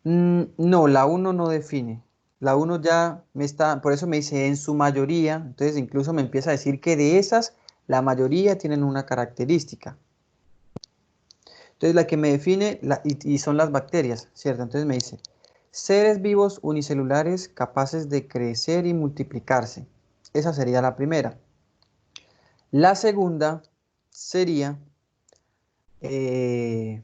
No, la uno no define. La uno ya me está, por eso me dice en su mayoría, entonces incluso me empieza a decir que de esas, la mayoría tienen una característica. Entonces la que me define, y son las bacterias, ¿cierto? Entonces me dice, seres vivos unicelulares capaces de crecer y multiplicarse. Esa sería la primera. La segunda sería eh,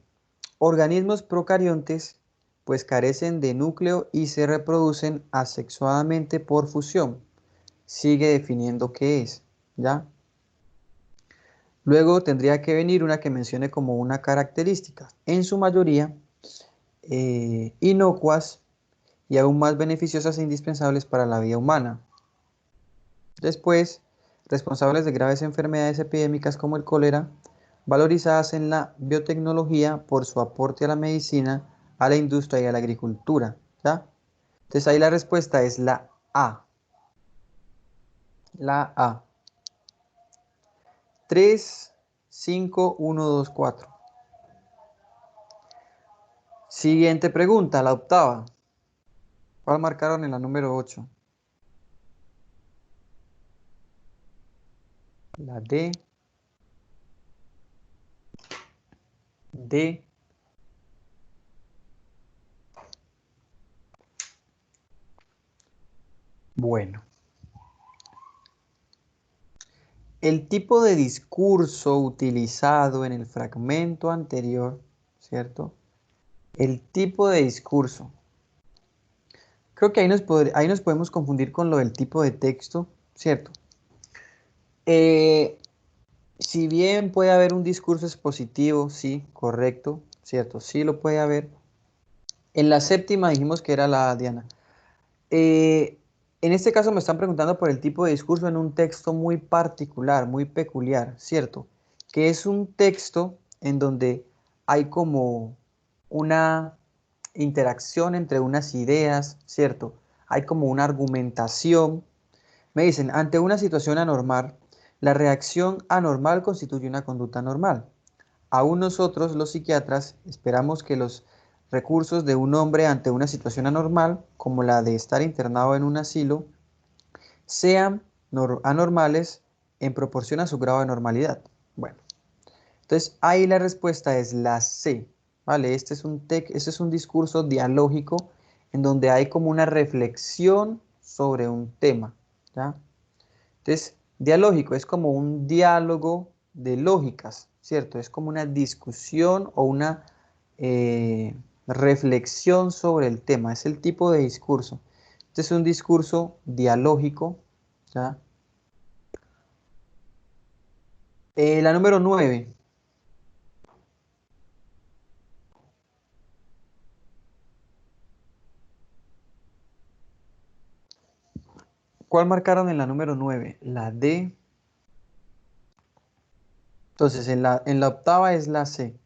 organismos procariontes, pues carecen de núcleo y se reproducen asexuadamente por fusión. Sigue definiendo qué es, ¿ya? Luego tendría que venir una que mencione como una característica, en su mayoría inocuas y aún más beneficiosas e indispensables para la vida humana. Después, responsables de graves enfermedades epidémicas como el cólera, valorizadas en la biotecnología por su aporte a la medicina, a la industria y a la agricultura, ¿ya? Entonces ahí la respuesta es la A. La A. 3, 5, 1, 2, 4. Siguiente pregunta, la octava. ¿Cuál marcaron en la número 8? La D. D. Bueno. El tipo de discurso utilizado en el fragmento anterior, ¿cierto? El tipo de discurso. Creo que ahí nos podemos confundir con lo del tipo de texto, ¿cierto? Eh, si bien puede haber un discurso expositivo, sí, correcto, ¿cierto? Sí lo puede haber. En la séptima dijimos que era la Diana. En este caso me están preguntando por el tipo de discurso en un texto muy particular, muy peculiar, ¿cierto? Que es un texto en donde hay como una interacción entre unas ideas, ¿cierto? Hay como una argumentación. Me dicen, ante una situación anormal, la reacción anormal constituye una conducta normal. Aún nosotros, los psiquiatras, esperamos que los recursos de un hombre ante una situación anormal, como la de estar internado en un asilo, sean anormales en proporción a su grado de normalidad. Bueno, entonces ahí la respuesta es la C, ¿vale? Este es un discurso dialógico en donde hay como una reflexión sobre un tema, ¿ya? Entonces, dialógico es como un diálogo de lógicas, ¿cierto? Es como una discusión o una reflexión sobre el tema, es el tipo de discurso. Este es un discurso dialógico, ¿ya? La número 9. ¿Cuál marcaron en la número 9? La D. Entonces, en la octava es la C.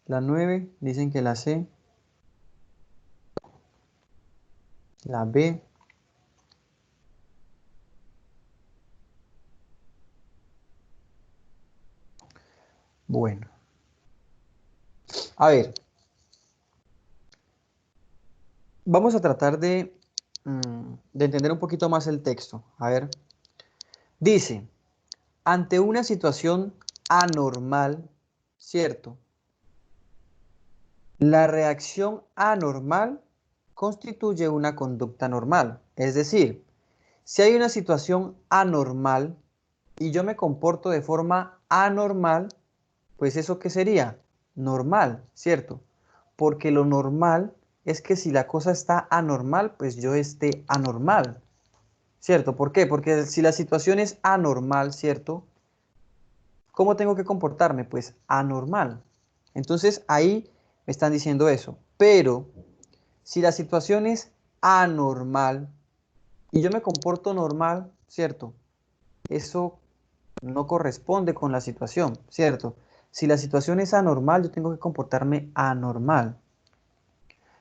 La 9 dicen que la C. La B. Bueno, a ver, vamos a tratar de entender un poquito más el texto. A ver, dice, ante una situación anormal, ¿cierto? La reacción anormal constituye una conducta normal. Es decir, si hay una situación anormal y yo me comporto de forma anormal, pues ¿eso qué sería? Normal, ¿cierto? Porque lo normal es que si la cosa está anormal, pues yo esté anormal, ¿cierto? ¿Por qué? Porque si la situación es anormal, ¿cierto? ¿Cómo tengo que comportarme? Pues anormal. Entonces ahí me están diciendo eso. Pero si la situación es anormal y yo me comporto normal, ¿cierto? Eso no corresponde con la situación, ¿cierto? Si la situación es anormal, yo tengo que comportarme anormal.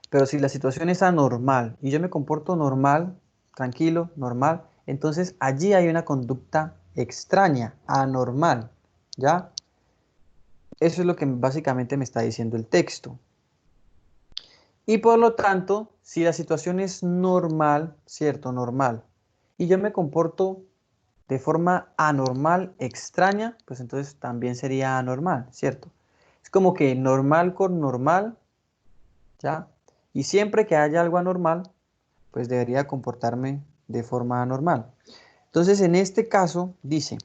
Pero si la situación es anormal y yo me comporto normal, tranquilo, normal, entonces allí hay una conducta extraña, anormal, ¿ya? Eso es lo que básicamente me está diciendo el texto. Y por lo tanto, si la situación es normal, ¿cierto? Normal, y yo me comporto de forma anormal, extraña, pues entonces también sería anormal, ¿cierto? Es como que normal con normal, ¿ya? Y siempre que haya algo anormal, pues debería comportarme de forma anormal. Entonces, en este caso, dice,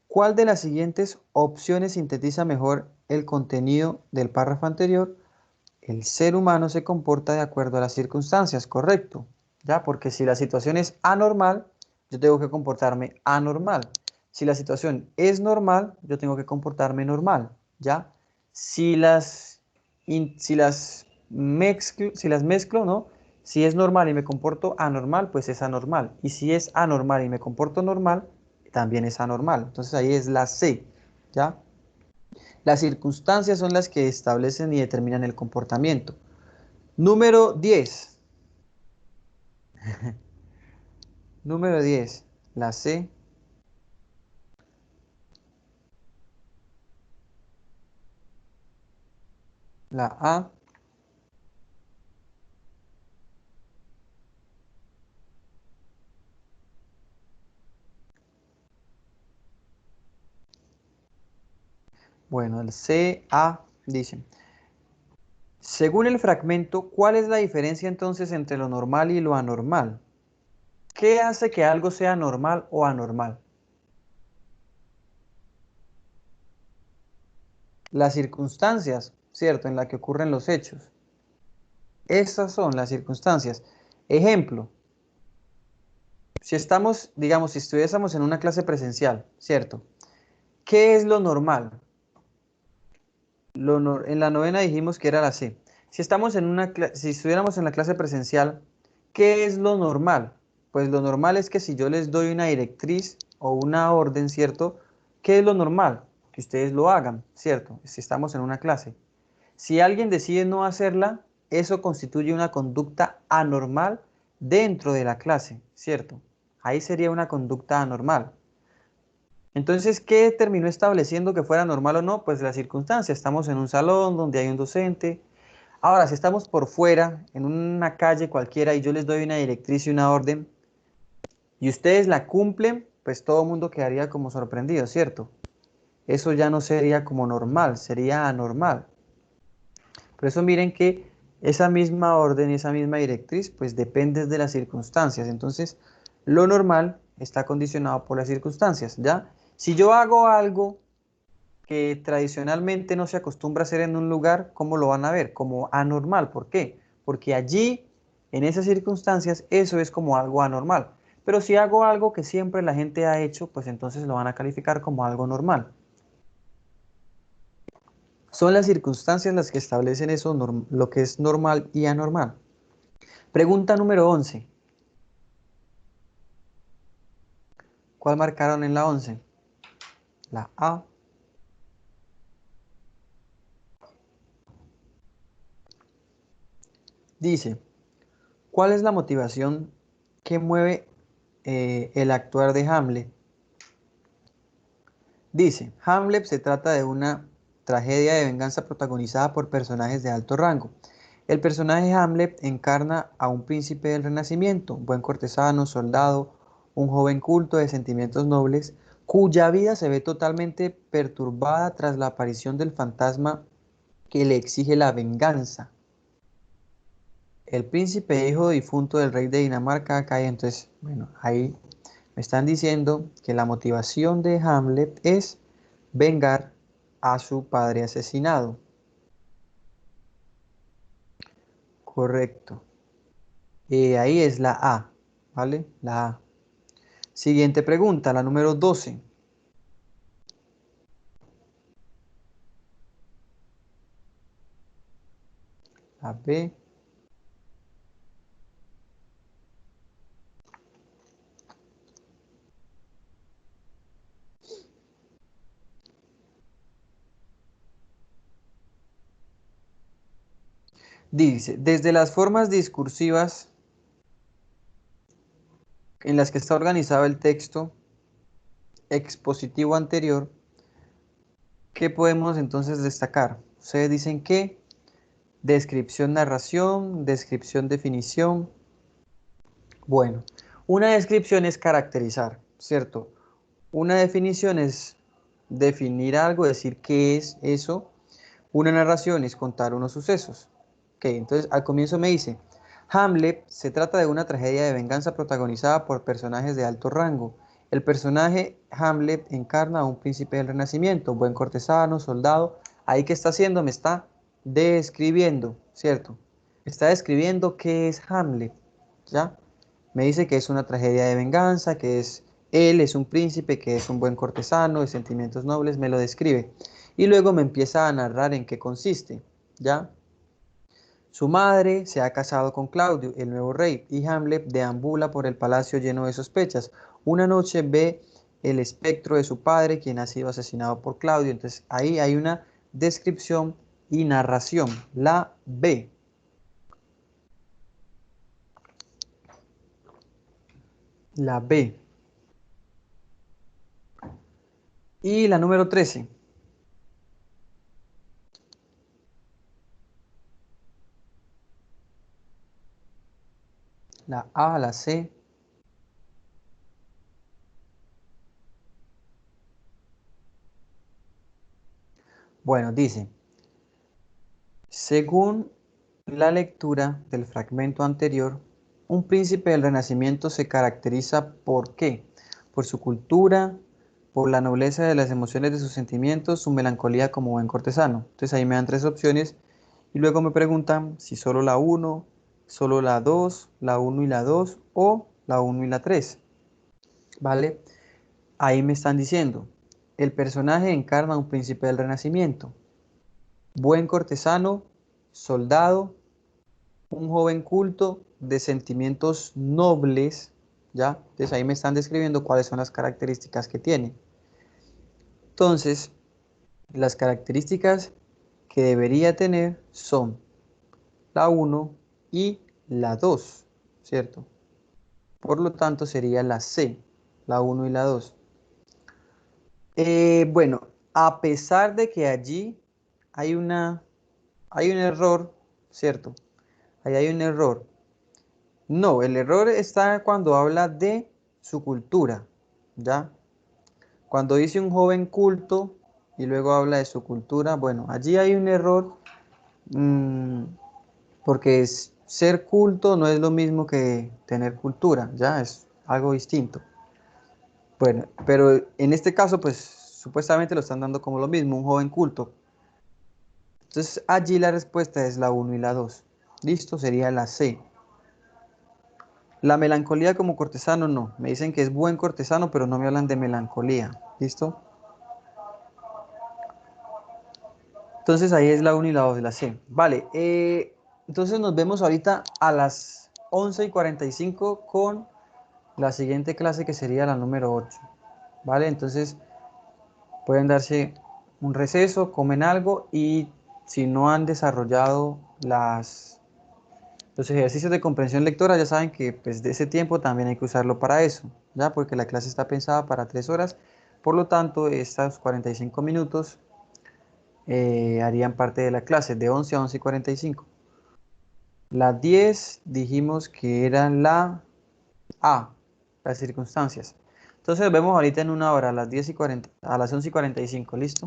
¿cuál de las siguientes opciones sintetiza mejor el contenido del párrafo anterior? El ser humano se comporta de acuerdo a las circunstancias, correcto, ¿ya? Porque si la situación es anormal, yo tengo que comportarme anormal. Si la situación es normal, yo tengo que comportarme normal, ¿ya? Si las, si las mezclo, ¿no? Si es normal y me comporto anormal, pues es anormal. Y si es anormal y me comporto normal, también es anormal. Entonces ahí es la C, ¿ya? Las circunstancias son las que establecen y determinan el comportamiento. Número 10. Número 10. La C. La A. Bueno, el C, A, dicen. Según el fragmento, ¿cuál es la diferencia entonces entre lo normal y lo anormal? ¿Qué hace que algo sea normal o anormal? Las circunstancias, ¿cierto? En las que ocurren los hechos. Esas son las circunstancias. Ejemplo, si estamos, digamos, si estuviésemos en una clase presencial, ¿cierto? ¿Qué es lo normal? En la novena dijimos que era la C. Si estamos en si estuviéramos en la clase presencial, ¿qué es lo normal? Pues lo normal es que si yo les doy una directriz o una orden, ¿cierto? ¿Qué es lo normal? Que ustedes lo hagan, ¿cierto? Si estamos en una clase. Si alguien decide no hacerla, eso constituye una conducta anormal dentro de la clase, ¿cierto? Ahí sería una conducta anormal. Entonces, ¿qué terminó estableciendo que fuera normal o no? Pues la circunstancia. Estamos en un salón donde hay un docente. Ahora, si estamos por fuera, en una calle cualquiera, y yo les doy una directriz y una orden, y ustedes la cumplen, pues todo el mundo quedaría como sorprendido, ¿cierto? Eso ya no sería como normal, sería anormal. Por eso miren que esa misma orden y esa misma directriz, pues depende de las circunstancias. Entonces, lo normal está condicionado por las circunstancias, ¿ya? Si yo hago algo que tradicionalmente no se acostumbra a hacer en un lugar, ¿cómo lo van a ver? Como anormal. ¿Por qué? Porque allí, en esas circunstancias, eso es como algo anormal. Pero si hago algo que siempre la gente ha hecho, pues entonces lo van a calificar como algo normal. Son las circunstancias las que establecen eso, lo que es normal y anormal. Pregunta número 11. ¿Cuál marcaron en la 11? La A. Dice, ¿Cuál es la motivación que mueve el actuar de Hamlet? Dice, Hamlet se trata de una tragedia de venganza protagonizada por personajes de alto rango. El personaje Hamlet encarna a un príncipe del Renacimiento, un buen cortesano, soldado, un joven culto de sentimientos nobles, cuya vida se ve totalmente perturbada tras la aparición del fantasma que le exige la venganza. El príncipe hijo difunto del rey de Dinamarca cae. Entonces, bueno, ahí me están diciendo que la motivación de Hamlet es vengar a su padre asesinado. Correcto. Ahí es la A, ¿vale? La A. Siguiente pregunta, la número 12. La B. Dice, desde las formas discursivas en las que está organizado el texto expositivo anterior, ¿qué podemos entonces destacar? Ustedes dicen que descripción, narración, descripción, definición. Bueno, una descripción es caracterizar, ¿cierto? Una definición es definir algo, decir qué es eso. Una narración es contar unos sucesos. Ok, entonces al comienzo me dice, Hamlet se trata de una tragedia de venganza protagonizada por personajes de alto rango. El personaje Hamlet encarna a un príncipe del Renacimiento, buen cortesano, soldado. Ahí que está haciendo, me está describiendo, ¿cierto? Está describiendo qué es Hamlet, ¿ya? Me dice que es una tragedia de venganza, que es él es un príncipe, que es un buen cortesano de sentimientos nobles, me lo describe. Y luego me empieza a narrar en qué consiste, ¿ya? Su madre se ha casado con Claudio, el nuevo rey, y Hamlet deambula por el palacio lleno de sospechas. Una noche ve el espectro de su padre, quien ha sido asesinado por Claudio. Entonces ahí hay una descripción y narración. La B. La B. Y la número 13. La A, la C. Bueno, dice, según la lectura del fragmento anterior, un príncipe del Renacimiento se caracteriza ¿por qué? Por su cultura, por la nobleza de las emociones de sus sentimientos, su melancolía como buen cortesano. Entonces ahí me dan tres opciones y luego me preguntan si solo la uno, solo la 2, la uno y la 2 o la uno y la 3, ¿vale? Ahí me están diciendo, el personaje encarna a un príncipe del Renacimiento, buen cortesano, soldado, un joven culto de sentimientos nobles, ¿ya? Entonces ahí me están describiendo cuáles son las características que tiene. Entonces, las características que debería tener son la uno y la 2, ¿cierto? Por lo tanto, sería la C, la uno y la 2. Bueno, a pesar de que allí hay hay un error, ¿cierto? Ahí hay un error. No, el error está cuando habla de su cultura, ¿ya? Cuando dice un joven culto y luego habla de su cultura, bueno, allí hay un error, mm, porque ser culto no es lo mismo que tener cultura, ¿ya? Es algo distinto. Bueno, pero en este caso, pues supuestamente lo están dando como lo mismo, un joven culto. Entonces allí la respuesta es la uno y la 2. Listo, sería la C. La melancolía como cortesano no. Me dicen que es buen cortesano, pero no me hablan de melancolía. ¿Listo? Entonces ahí es la 1 y la 2 de la C. Vale. Entonces nos vemos ahorita a las 11:45 con la siguiente clase que sería la número 8. ¿Vale? Entonces pueden darse un receso, comen algo y si no han desarrollado Los ejercicios de comprensión lectora ya saben que pues, de ese tiempo también hay que usarlo para eso, ¿ya? Porque la clase está pensada para 3 horas, por lo tanto, estos 45 minutos harían parte de la clase, de 11 a 11:45. Las 10 dijimos que eran la A, las circunstancias. Entonces vemos ahorita en una hora, a las 10:40, a las 11:45, ¿listo?